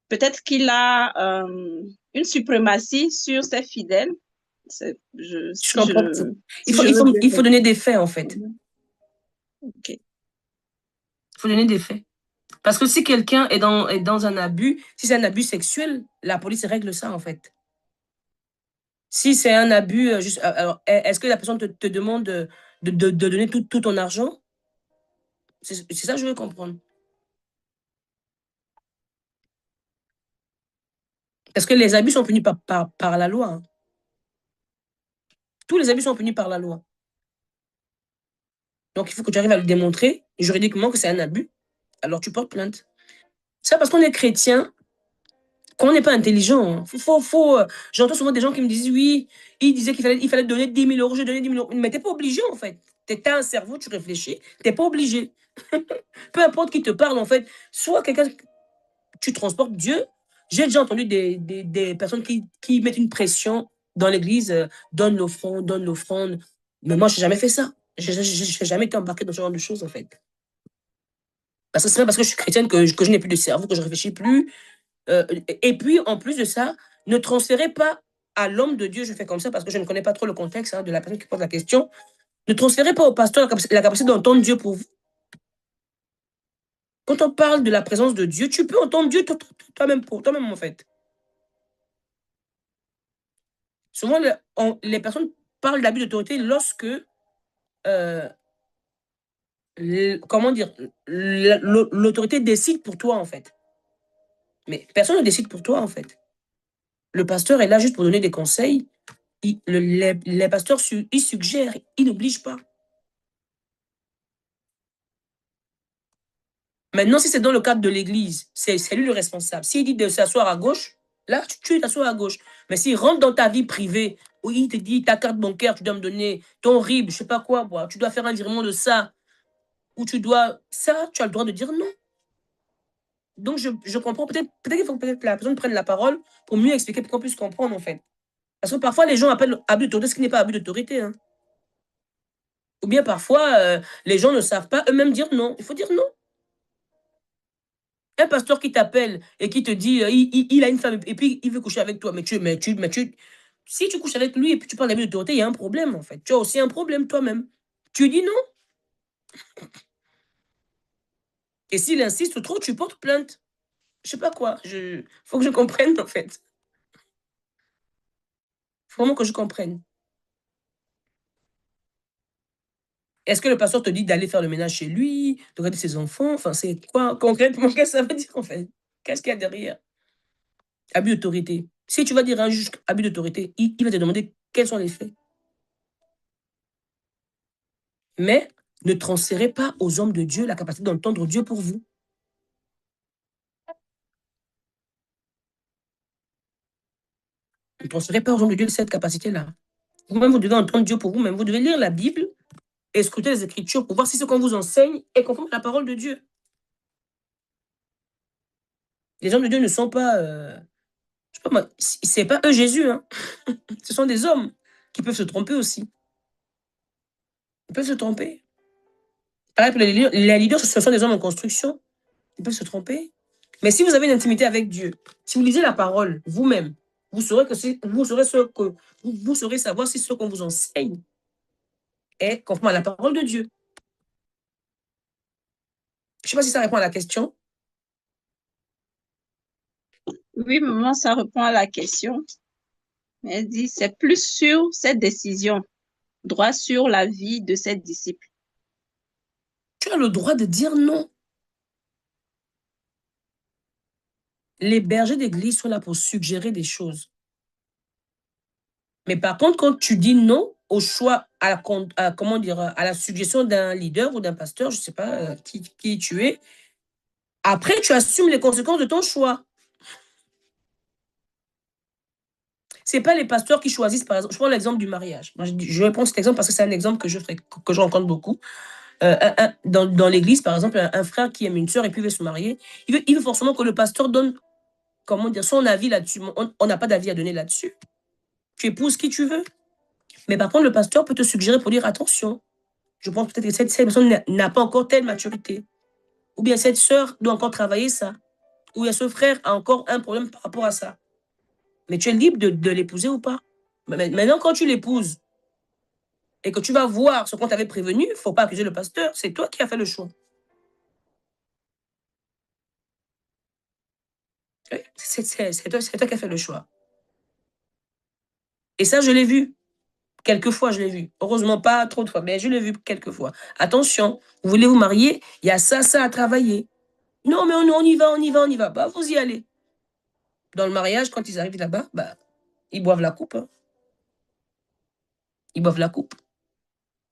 Peut-être qu'il a une suprématie sur ses fidèles. Je comprends pas. Si je veux bien Il faut donner comprendre. des faits, en fait. OK. Il faut donner des faits. Parce que si quelqu'un est dans un abus, si c'est un abus sexuel, la police règle ça, en fait. Si c'est un abus, alors, est-ce que la personne te demande de donner tout ton argent? C'est ça que je veux comprendre. Parce que les abus sont punis par la loi. Hein. Tous les abus sont punis par la loi. Donc, il faut que tu arrives à le démontrer juridiquement que c'est un abus. Alors, tu portes plainte. Ça, parce qu'on est chrétien, Quand on n'est pas intelligent, j'entends souvent des gens qui me disent, oui, il disait qu'il fallait donner 10 000 euros, je donnais 10 000 euros. Mais tu n'es pas obligé, en fait. Tu as un cerveau, tu réfléchis, tu n'es pas obligé. Peu importe qui te parle, en fait. Soit quelqu'un, tu transportes Dieu. J'ai déjà entendu des personnes qui mettent une pression dans l'église, donne l'offrande. Mais moi, je n'ai jamais fait ça. Je n'ai jamais été embarqué dans ce genre de choses, en fait. Parce que c'est pas parce que je suis chrétienne que je n'ai plus de cerveau, que je réfléchis plus. Et puis, en plus de ça, ne transférez pas à l'homme de Dieu, je fais comme ça parce que je ne connais pas trop le contexte de la personne qui pose la question, ne transférez pas au pasteur la capacité d'entendre Dieu pour vous. Quand on parle de la présence de Dieu, tu peux entendre Dieu toi-même, en fait. Souvent, les personnes parlent d'abus d'autorité lorsque, comment dire, l'autorité décide pour toi, en fait. Mais personne ne décide pour toi, en fait. Le pasteur est là juste pour donner des conseils. Les pasteurs, ils suggèrent, ils n'obligent pas. Maintenant, si c'est dans le cadre de l'église, c'est lui le responsable. S'il dit de s'asseoir à gauche, là, tu t'assois à gauche. Mais s'il rentre dans ta vie privée, où il te dit ta carte bancaire, tu dois me donner ton RIB, je sais pas quoi, tu dois faire un virement de ça, ou tu dois. Ça, tu as le droit de dire non. Donc, je comprends. Peut-être qu'il faut que la personne prenne la parole pour mieux expliquer, pour qu'on puisse comprendre, en fait. Parce que parfois, les gens appellent abus d'autorité ce qui n'est pas abus d'autorité. Hein. Ou bien parfois, les gens ne savent pas eux-mêmes dire non. Il faut dire non. Un pasteur qui t'appelle et qui te dit il a une femme et puis il veut coucher avec toi, si tu couches avec lui et puis tu parles d'abus d'autorité, il y a un problème en fait. Tu as aussi un problème toi-même. Tu dis non. Et s'il insiste trop, tu portes plainte. Je sais pas quoi. Faut que je comprenne en fait. Faut vraiment que je comprenne. Est-ce que le pasteur te dit d'aller faire le ménage chez lui, de regarder ses enfants? Enfin, c'est quoi concrètement? Qu'est-ce que ça veut dire en fait? Qu'est-ce qu'il y a derrière? Abus d'autorité. Si tu vas dire à un juge abus d'autorité, il va te demander quels sont les faits. Mais ne transférez pas aux hommes de Dieu la capacité d'entendre Dieu pour vous. Ne transférez pas aux hommes de Dieu cette capacité-là. Vous-même, vous devez entendre Dieu pour vous-même. Vous devez lire la Bible et scruter les Écritures pour voir si ce qu'on vous enseigne est conforme à la parole de Dieu. Les hommes de Dieu ne sont pas... je sais pas moi, c'est pas eux Jésus. Hein. Ce sont des hommes qui peuvent se tromper aussi. Ils peuvent se tromper. Par exemple, les leaders, ce sont des hommes en construction. Ils peuvent se tromper. Mais si vous avez une intimité avec Dieu, si vous lisez la parole vous-même, vous saurez savoir si ce qu'on vous enseigne est conforme à la parole de Dieu. Je ne sais pas si ça répond à la question. Oui, maman, ça répond à la question. Elle dit, c'est plus sur cette décision, droit sur la vie de cette disciple. Tu as le droit de dire non. Les bergers d'église sont là pour suggérer des choses. Mais par contre, quand tu dis non au choix, à la suggestion d'un leader ou d'un pasteur, je ne sais pas qui tu es, après, tu assumes les conséquences de ton choix. Ce n'est pas les pasteurs qui choisissent, par exemple. Je prends l'exemple du mariage. Moi, je vais prendre cet exemple parce que c'est un exemple que je rencontre beaucoup. Dans l'église, par exemple, un frère qui aime une sœur et puis veut se marier, il veut forcément que le pasteur donne son avis là-dessus. On n'a pas d'avis à donner là-dessus. Tu épouses qui tu veux. Mais par contre, le pasteur peut te suggérer pour dire attention. Je pense peut-être que cette personne n'a pas encore telle maturité. Ou bien cette sœur doit encore travailler ça. Ou bien ce frère a encore un problème par rapport à ça. Mais tu es libre de l'épouser ou pas. Mais maintenant, quand tu l'épouses et que tu vas voir ce qu'on t'avait prévenu, il ne faut pas accuser le pasteur. C'est toi qui as fait le choix. C'est toi qui as fait le choix. Et ça, je l'ai vu. Quelques fois, je l'ai vu. Heureusement, pas trop de fois, mais je l'ai vu quelques fois. Attention, vous voulez vous marier, il y a ça à travailler. Non, mais on y va. Bah, vous y allez. Dans le mariage, quand ils arrivent là-bas, ils boivent la coupe. Hein. Ils boivent la coupe.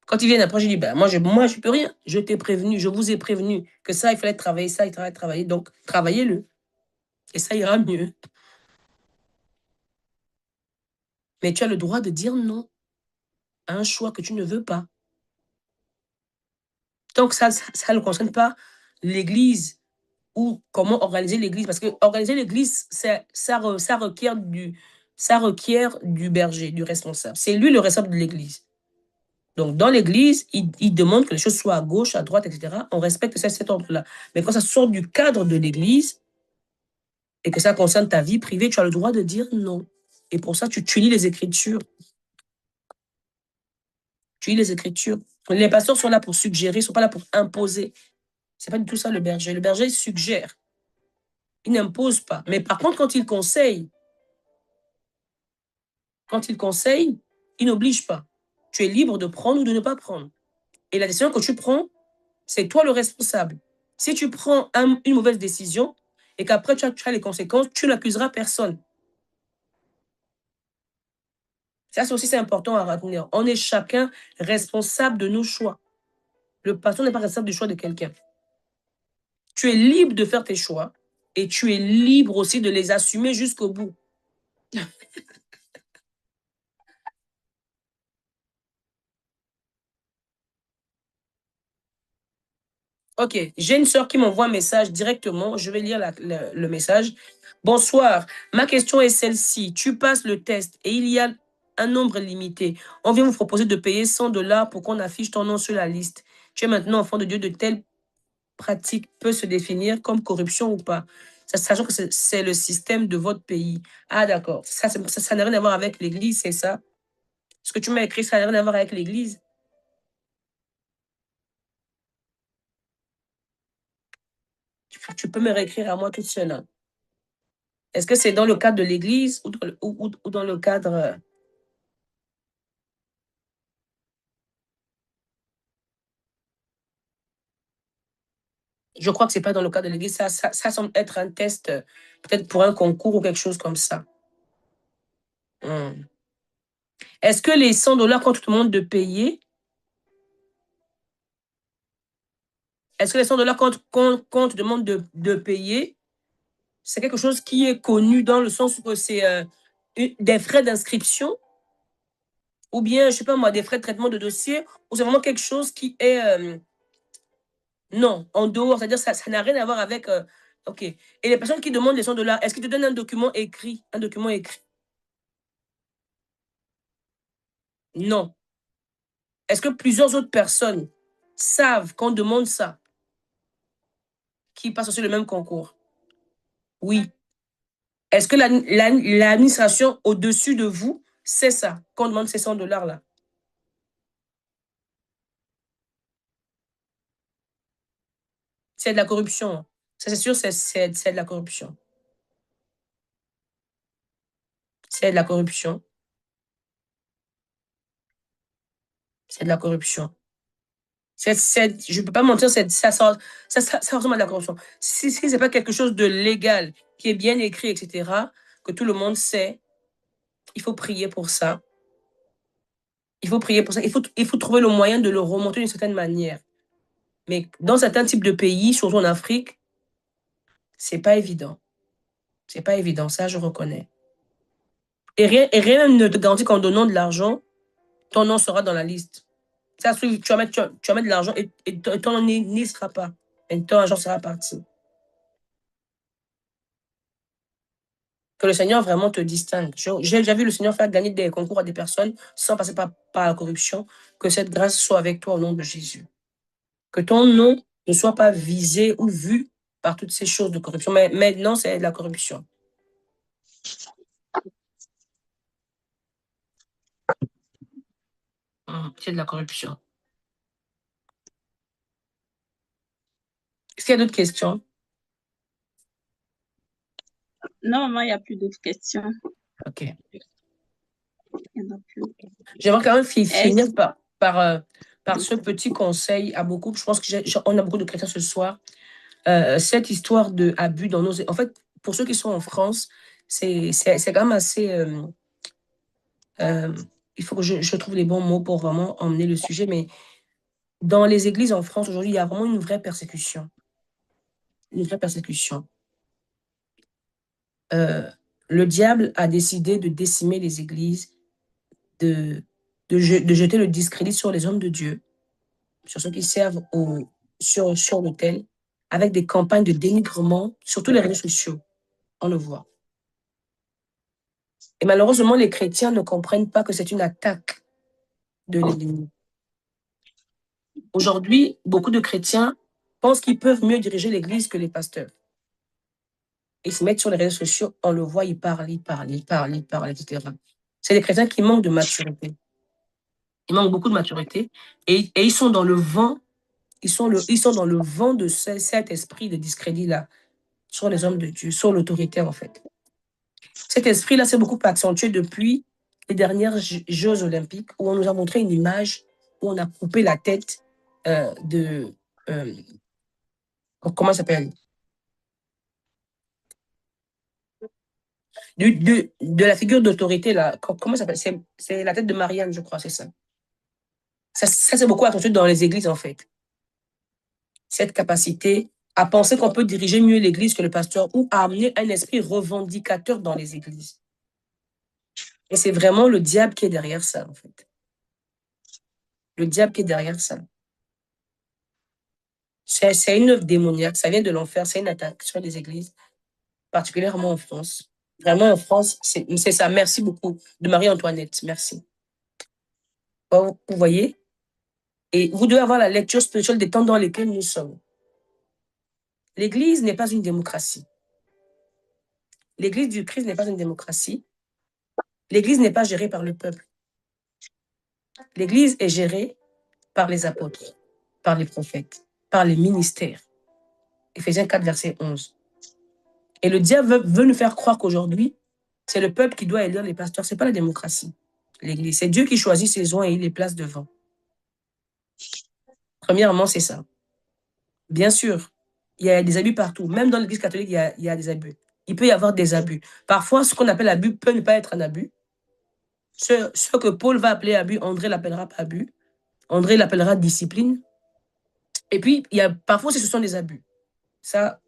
Quand ils viennent après, je dis, moi, je peux rien. Je t'ai prévenu, je vous ai prévenu que ça, il fallait travailler ça, il fallait travailler. Donc, travaillez-le. Et ça ira mieux. Mais tu as le droit de dire non à un choix que tu ne veux pas. Donc, ça ne concerne pas l'Église ou comment organiser l'Église. Parce que organiser l'Église, ça requiert du berger, du responsable. C'est lui le responsable de l'Église. Donc, dans l'Église, il demande que les choses soient à gauche, à droite, etc. On respecte cet ordre-là. Mais quand ça sort du cadre de l'Église et que ça concerne ta vie privée, tu as le droit de dire non. Et pour ça, tu lis les Écritures. Tu lis les Écritures. Les pasteurs sont là pour suggérer, ils ne sont pas là pour imposer. Ce n'est pas du tout ça le berger. Le berger suggère. Il n'impose pas. Mais par contre, quand il conseille, il n'oblige pas. Tu es libre de prendre ou de ne pas prendre. Et la décision que tu prends, c'est toi le responsable. Si tu prends une mauvaise décision et qu'après tu as les conséquences, tu n'accuseras personne. Ça, c'est important à retenir. On est chacun responsable de nos choix. Le pasteur n'est pas responsable du choix de quelqu'un. Tu es libre de faire tes choix et tu es libre aussi de les assumer jusqu'au bout. Ok, j'ai une sœur qui m'envoie un message directement. Je vais lire le message. Bonsoir, ma question est celle-ci. Tu passes le test et il y a un nombre limité. On vient vous proposer de payer 100 $ pour qu'on affiche ton nom sur la liste. Tu es maintenant enfant de Dieu, de telles pratiques peut se définir comme corruption ou pas, sachant que c'est le système de votre pays. Ah d'accord, ça n'a rien à voir avec l'Église, c'est ça? Ce que tu m'as écrit, ça n'a rien à voir avec l'Église? Tu peux me réécrire à moi toute seule, hein? Est-ce que c'est dans le cadre de l'Église ou dans le cadre... Je crois que ce n'est pas dans le cadre de l'Église. Ça semble être un test, peut-être pour un concours ou quelque chose comme ça. Est-ce que les 100 $ qu'on te demande de payer, est-ce que les 100 $ qu'on te demande de payer, c'est quelque chose qui est connu dans le sens où c'est des frais d'inscription ou bien, je ne sais pas moi, des frais de traitement de dossier, ou c'est vraiment quelque chose qui est, non, en dehors, c'est-à-dire ça n'a rien à voir avec, ok. Et les personnes qui demandent les 100 $, est-ce qu'ils te donnent un document écrit? Un document écrit? Non. Est-ce que plusieurs autres personnes savent qu'on demande ça, qui passent aussi le même concours? Oui. Est-ce que l'administration au-dessus de vous sait ça, qu'on demande ces 100 $ là? C'est de la corruption. Ça, c'est sûr, c'est de la corruption. C'est de la corruption. C'est de la corruption. Je ne peux pas mentir, ça ressemble à de la corruption. Si ce n'est pas quelque chose de légal, qui est bien écrit, etc., que tout le monde sait, il faut prier pour ça. Il faut prier pour ça. Il faut trouver le moyen de le remonter d'une certaine manière. Mais dans certains types de pays, surtout en Afrique, c'est pas évident. C'est pas évident, ça, je reconnais. Et rien ne te garantit qu'en donnant de l'argent, ton nom sera dans la liste. Ça, tu vas mettre de l'argent et ton nom n'y sera pas. Et ton argent sera parti. Que le Seigneur vraiment te distingue. J'ai déjà vu le Seigneur faire gagner des concours à des personnes sans passer par la corruption. Que cette grâce soit avec toi au nom de Jésus. Que ton nom ne soit pas visé ou vu par toutes ces choses de corruption. Mais maintenant, c'est de la corruption. C'est de la corruption. Est-ce qu'il y a d'autres questions? Non, il n'y a plus d'autres questions. OK. Il n'y en a plus. J'aimerais quand même finir par ce petit conseil à beaucoup. Je pense qu'on a beaucoup de chrétiens ce soir. Cette histoire d'abus dans nos... En fait, pour ceux qui sont en France, c'est quand même assez... il faut que je trouve les bons mots pour vraiment emmener le sujet, mais dans les églises en France, aujourd'hui, il y a vraiment une vraie persécution. Une vraie persécution. Le diable a décidé de décimer les églises de jeter le discrédit sur les hommes de Dieu, sur ceux qui servent sur l'autel, avec des campagnes de dénigrement sur tous les réseaux sociaux. On le voit. Et malheureusement, les chrétiens ne comprennent pas que c'est une attaque de l'ennemi. Aujourd'hui, beaucoup de chrétiens pensent qu'ils peuvent mieux diriger l'Église que les pasteurs. Ils se mettent sur les réseaux sociaux, on le voit, ils parlent, etc. C'est des chrétiens qui manquent de maturité. Ils manquent beaucoup de maturité et ils sont dans le vent, ils sont dans le vent de cet esprit de discrédit-là sur les hommes de Dieu, sur l'autoritaire en fait. Cet esprit-là s'est beaucoup accentué depuis les dernières Jeux olympiques où on nous a montré une image où on a coupé la tête comment ça s'appelle? De la figure d'autorité, là. Comment ça s'appelle? C'est la tête de Marianne, je crois, c'est ça. Ça c'est beaucoup accentué dans les églises, en fait. Cette capacité à penser qu'on peut diriger mieux l'église que le pasteur ou à amener un esprit revendicateur dans les églises. Et c'est vraiment le diable qui est derrière ça, en fait. Le diable qui est derrière ça. C'est une œuvre démoniaque, ça vient de l'enfer, c'est une attaque sur les églises, particulièrement en France. Vraiment, en France, c'est ça. Merci beaucoup de Marie-Antoinette. Merci. Vous voyez? Et vous devez avoir la lecture spirituelle des temps dans lesquels nous sommes. L'Église n'est pas une démocratie. L'Église du Christ n'est pas une démocratie. L'Église n'est pas gérée par le peuple. L'Église est gérée par les apôtres, par les prophètes, par les ministères. Éphésiens 4, verset 11. Et le diable veut nous faire croire qu'aujourd'hui, c'est le peuple qui doit élire les pasteurs. Ce n'est pas la démocratie, l'Église. C'est Dieu qui choisit ses oins et il les place devant. Premièrement, c'est ça. Bien sûr, il y a des abus partout. Même dans l'Église catholique, il y a des abus. Il peut y avoir des abus. Parfois, ce qu'on appelle abus peut ne pas être un abus. Ce que Paul va appeler abus, André l'appellera pas abus. André l'appellera discipline. Et puis, parfois, ce sont des abus. Ça,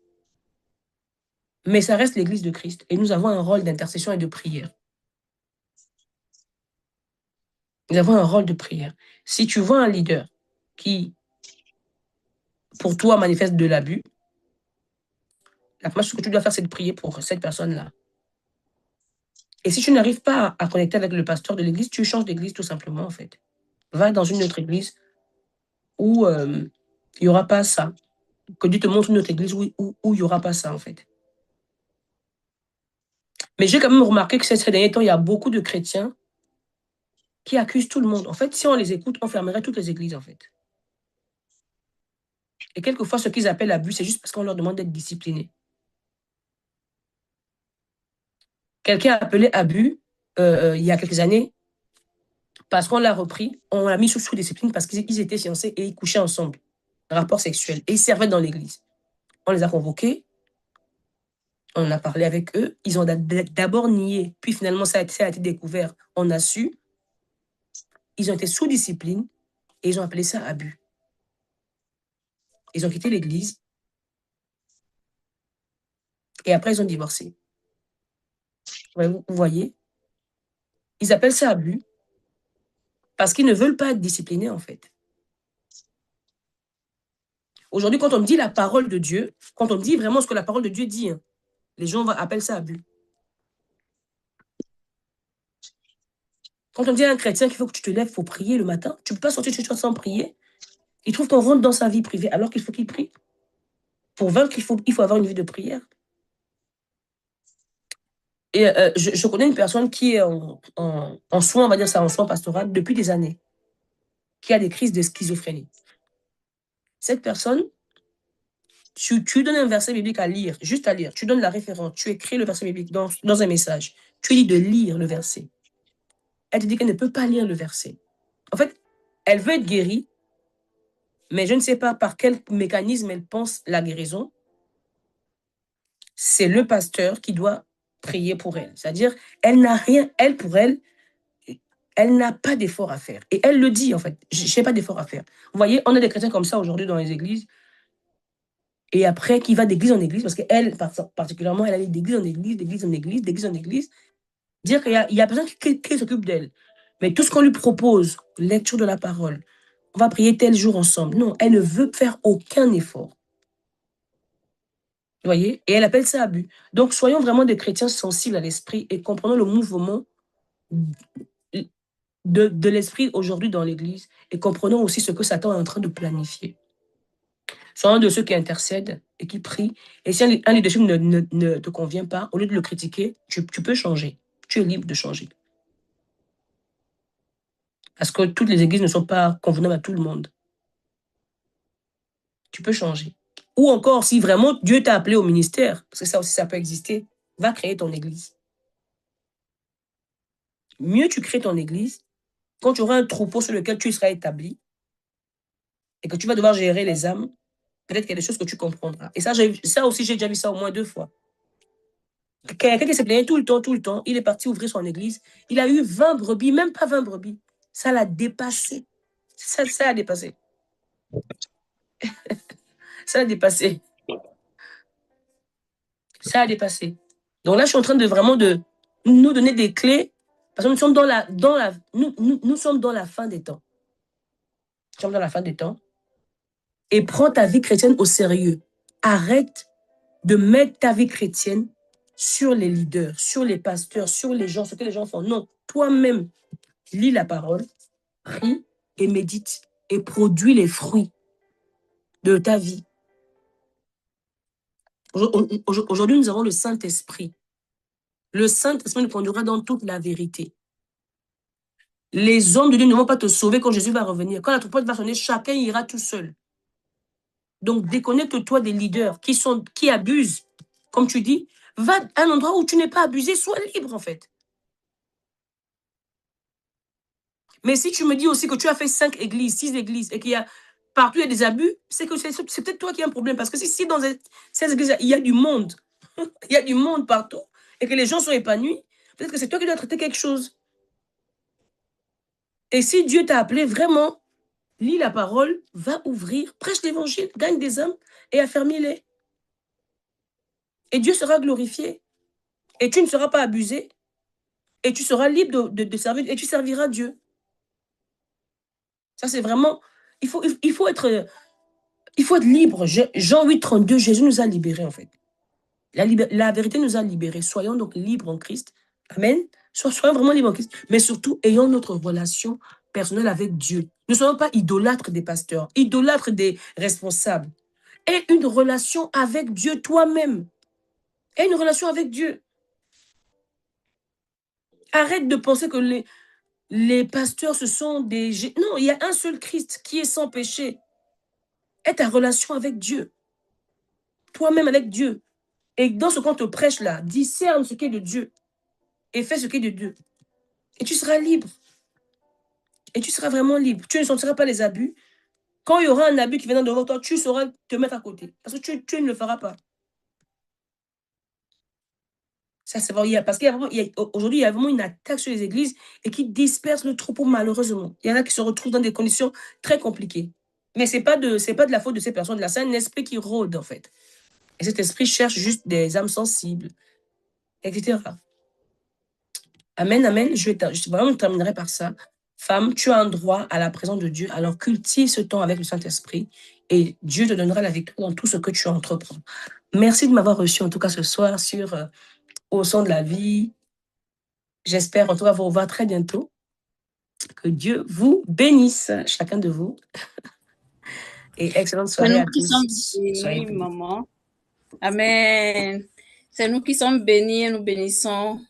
mais ça reste l'Église de Christ. Et nous avons un rôle d'intercession et de prière. Nous avons un rôle de prière. Si tu vois un leader qui, pour toi, manifeste de l'abus, la première chose que tu dois faire, c'est de prier pour cette personne-là. Et si tu n'arrives pas à connecter avec le pasteur de l'église, tu changes d'église tout simplement, en fait. Va dans une autre église où il n'y aura pas ça. Que Dieu te montre une autre église où il n'y aura pas ça, en fait. Mais j'ai quand même remarqué que ces derniers temps, il y a beaucoup de chrétiens qui accusent tout le monde. En fait, si on les écoute, on fermerait toutes les églises, en fait. Et quelquefois, ce qu'ils appellent abus, c'est juste parce qu'on leur demande d'être disciplinés. Quelqu'un a appelé abus il y a quelques années parce qu'on l'a repris, on l'a mis sous discipline parce qu'ils étaient fiancés et ils couchaient ensemble, rapport sexuel, et ils servaient dans l'église. On les a convoqués, on a parlé avec eux, ils ont d'abord nié, puis finalement ça a été découvert, on a su, ils ont été sous discipline et ils ont appelé ça abus. Ils ont quitté l'église et après ils ont divorcé. Vous voyez, ils appellent ça abus parce qu'ils ne veulent pas être disciplinés en fait. Aujourd'hui, quand on me dit la parole de Dieu, quand on me dit vraiment ce que la parole de Dieu dit, hein, les gens appellent ça abus. Quand on dit à un chrétien qu'il faut que tu te lèves pour prier le matin, tu ne peux pas sortir de chez toi sans prier. Il trouve qu'on rentre dans sa vie privée alors qu'il faut qu'il prie. Pour vaincre, il faut avoir une vie de prière. Et je connais une personne qui est en soins, on va dire ça, en soins pastoral depuis des années, qui a des crises de schizophrénie. Cette personne, tu donnes un verset biblique à lire, juste à lire. Tu donnes la référence, tu écris le verset biblique dans un message. Tu lui dis de lire le verset. Elle te dit qu'elle ne peut pas lire le verset. En fait, elle veut être guérie, mais je ne sais pas par quel mécanisme elle pense la guérison. C'est le pasteur qui doit prier pour elle. C'est-à-dire, elle n'a rien, elle n'a pas d'effort à faire. Et elle le dit, en fait, je n'ai pas d'effort à faire. Vous voyez, on a des chrétiens comme ça aujourd'hui dans les églises. Et après, qui va d'église en église, parce qu'elle, particulièrement, elle allait d'église en église, d'église en église, d'église en église, dire qu'il y a personne qui s'occupe d'elle. Mais tout ce qu'on lui propose, lecture de la parole, on va prier tel jour ensemble. Non, elle ne veut faire aucun effort. Vous voyez? Et elle appelle ça abus. Donc, soyons vraiment des chrétiens sensibles à l'esprit et comprenons le mouvement de l'esprit aujourd'hui dans l'Église et comprenons aussi ce que Satan est en train de planifier. Soyons de ceux qui intercèdent et qui prient. Et si un leadership ne te convient pas, au lieu de le critiquer, tu peux changer. Tu es libre de changer. Parce que toutes les églises ne sont pas convenables à tout le monde. Tu peux changer. Ou encore, si vraiment Dieu t'a appelé au ministère, parce que ça aussi, ça peut exister, va créer ton église. Mieux tu crées ton église, quand tu auras un troupeau sur lequel tu seras établi, et que tu vas devoir gérer les âmes, peut-être qu'il y a des choses que tu comprendras. Et ça aussi, j'ai déjà vu ça au moins 2 fois. Quelqu'un qui se plaignait tout le temps, il est parti ouvrir son église, il a eu 20 brebis, même pas 20 brebis. Ça l'a dépassé. Ça a dépassé. Ça a dépassé. Ça a dépassé. Donc là, je suis en train de vraiment de nous donner des clés parce que nous sommes nous sommes dans la fin des temps. Nous sommes dans la fin des temps. Et prends ta vie chrétienne au sérieux. Arrête de mettre ta vie chrétienne sur les leaders, sur les pasteurs, sur les gens, ce que les gens font. Non, toi-même, lis la parole, prie et médite et produis les fruits de ta vie. Aujourd'hui, nous avons le Saint-Esprit. Le Saint-Esprit nous conduira dans toute la vérité. Les hommes de Dieu ne vont pas te sauver quand Jésus va revenir. Quand la trompette va sonner, chacun ira tout seul. Donc, déconnecte-toi des leaders qui abusent. Comme tu dis, va à un endroit où tu n'es pas abusé, sois libre en fait. Mais si tu me dis aussi que tu as fait 5 églises, 6 églises, et qu'il y a partout il y a des abus, c'est que c'est peut-être toi qui as un problème. Parce que si dans ces églises, il y a du monde, il y a du monde partout, et que les gens sont épanouis, peut-être que c'est toi qui dois traiter quelque chose. Et si Dieu t'a appelé vraiment, lis la parole, va ouvrir, prêche l'évangile, gagne des âmes et affermis-les. Et Dieu sera glorifié. Et tu ne seras pas abusé. Et tu seras libre de servir. Et tu serviras Dieu. Ça, c'est vraiment... Il faut être libre. Jean 8, 32, Jésus nous a libérés, en fait. La vérité nous a libérés. Soyons donc libres en Christ. Amen. Soyons vraiment libres en Christ. Mais surtout, ayons notre relation personnelle avec Dieu. Ne soyons pas idolâtres des pasteurs, idolâtres des responsables. Aie une relation avec Dieu toi-même. Aie une relation avec Dieu. Arrête de penser que les pasteurs, ce sont des... Non, il y a un seul Christ qui est sans péché. Aie ta relation avec Dieu. Toi-même avec Dieu. Et dans ce qu'on te prêche là, discerne ce qui est de Dieu. Et fais ce qui est de Dieu. Et tu seras libre. Et tu seras vraiment libre. Tu ne sentiras pas les abus. Quand il y aura un abus qui viendra devant toi, tu sauras te mettre à côté. Parce que tu ne le feras pas. Ça, c'est vrai. Parce qu'aujourd'hui, il y a vraiment une attaque sur les églises et qui disperse le troupeau, malheureusement. Il y en a qui se retrouvent dans des conditions très compliquées. Mais ce n'est pas de la faute de ces personnes. Là, c'est un esprit qui rôde, en fait. Et cet esprit cherche juste des âmes sensibles, etc. Amen, amen. Je vraiment terminerai par ça. Femme, tu as un droit à la présence de Dieu. Alors cultive ce temps avec le Saint-Esprit et Dieu te donnera la victoire dans tout ce que tu entreprends. Merci de m'avoir reçu, en tout cas, ce soir sur Au son de la vie. J'espère en tout cas vous revoir très bientôt. Que Dieu vous bénisse, chacun de vous. Et excellente soirée à tous. C'est nous qui sommes bénis, maman. Amen. C'est nous qui sommes bénis et nous bénissons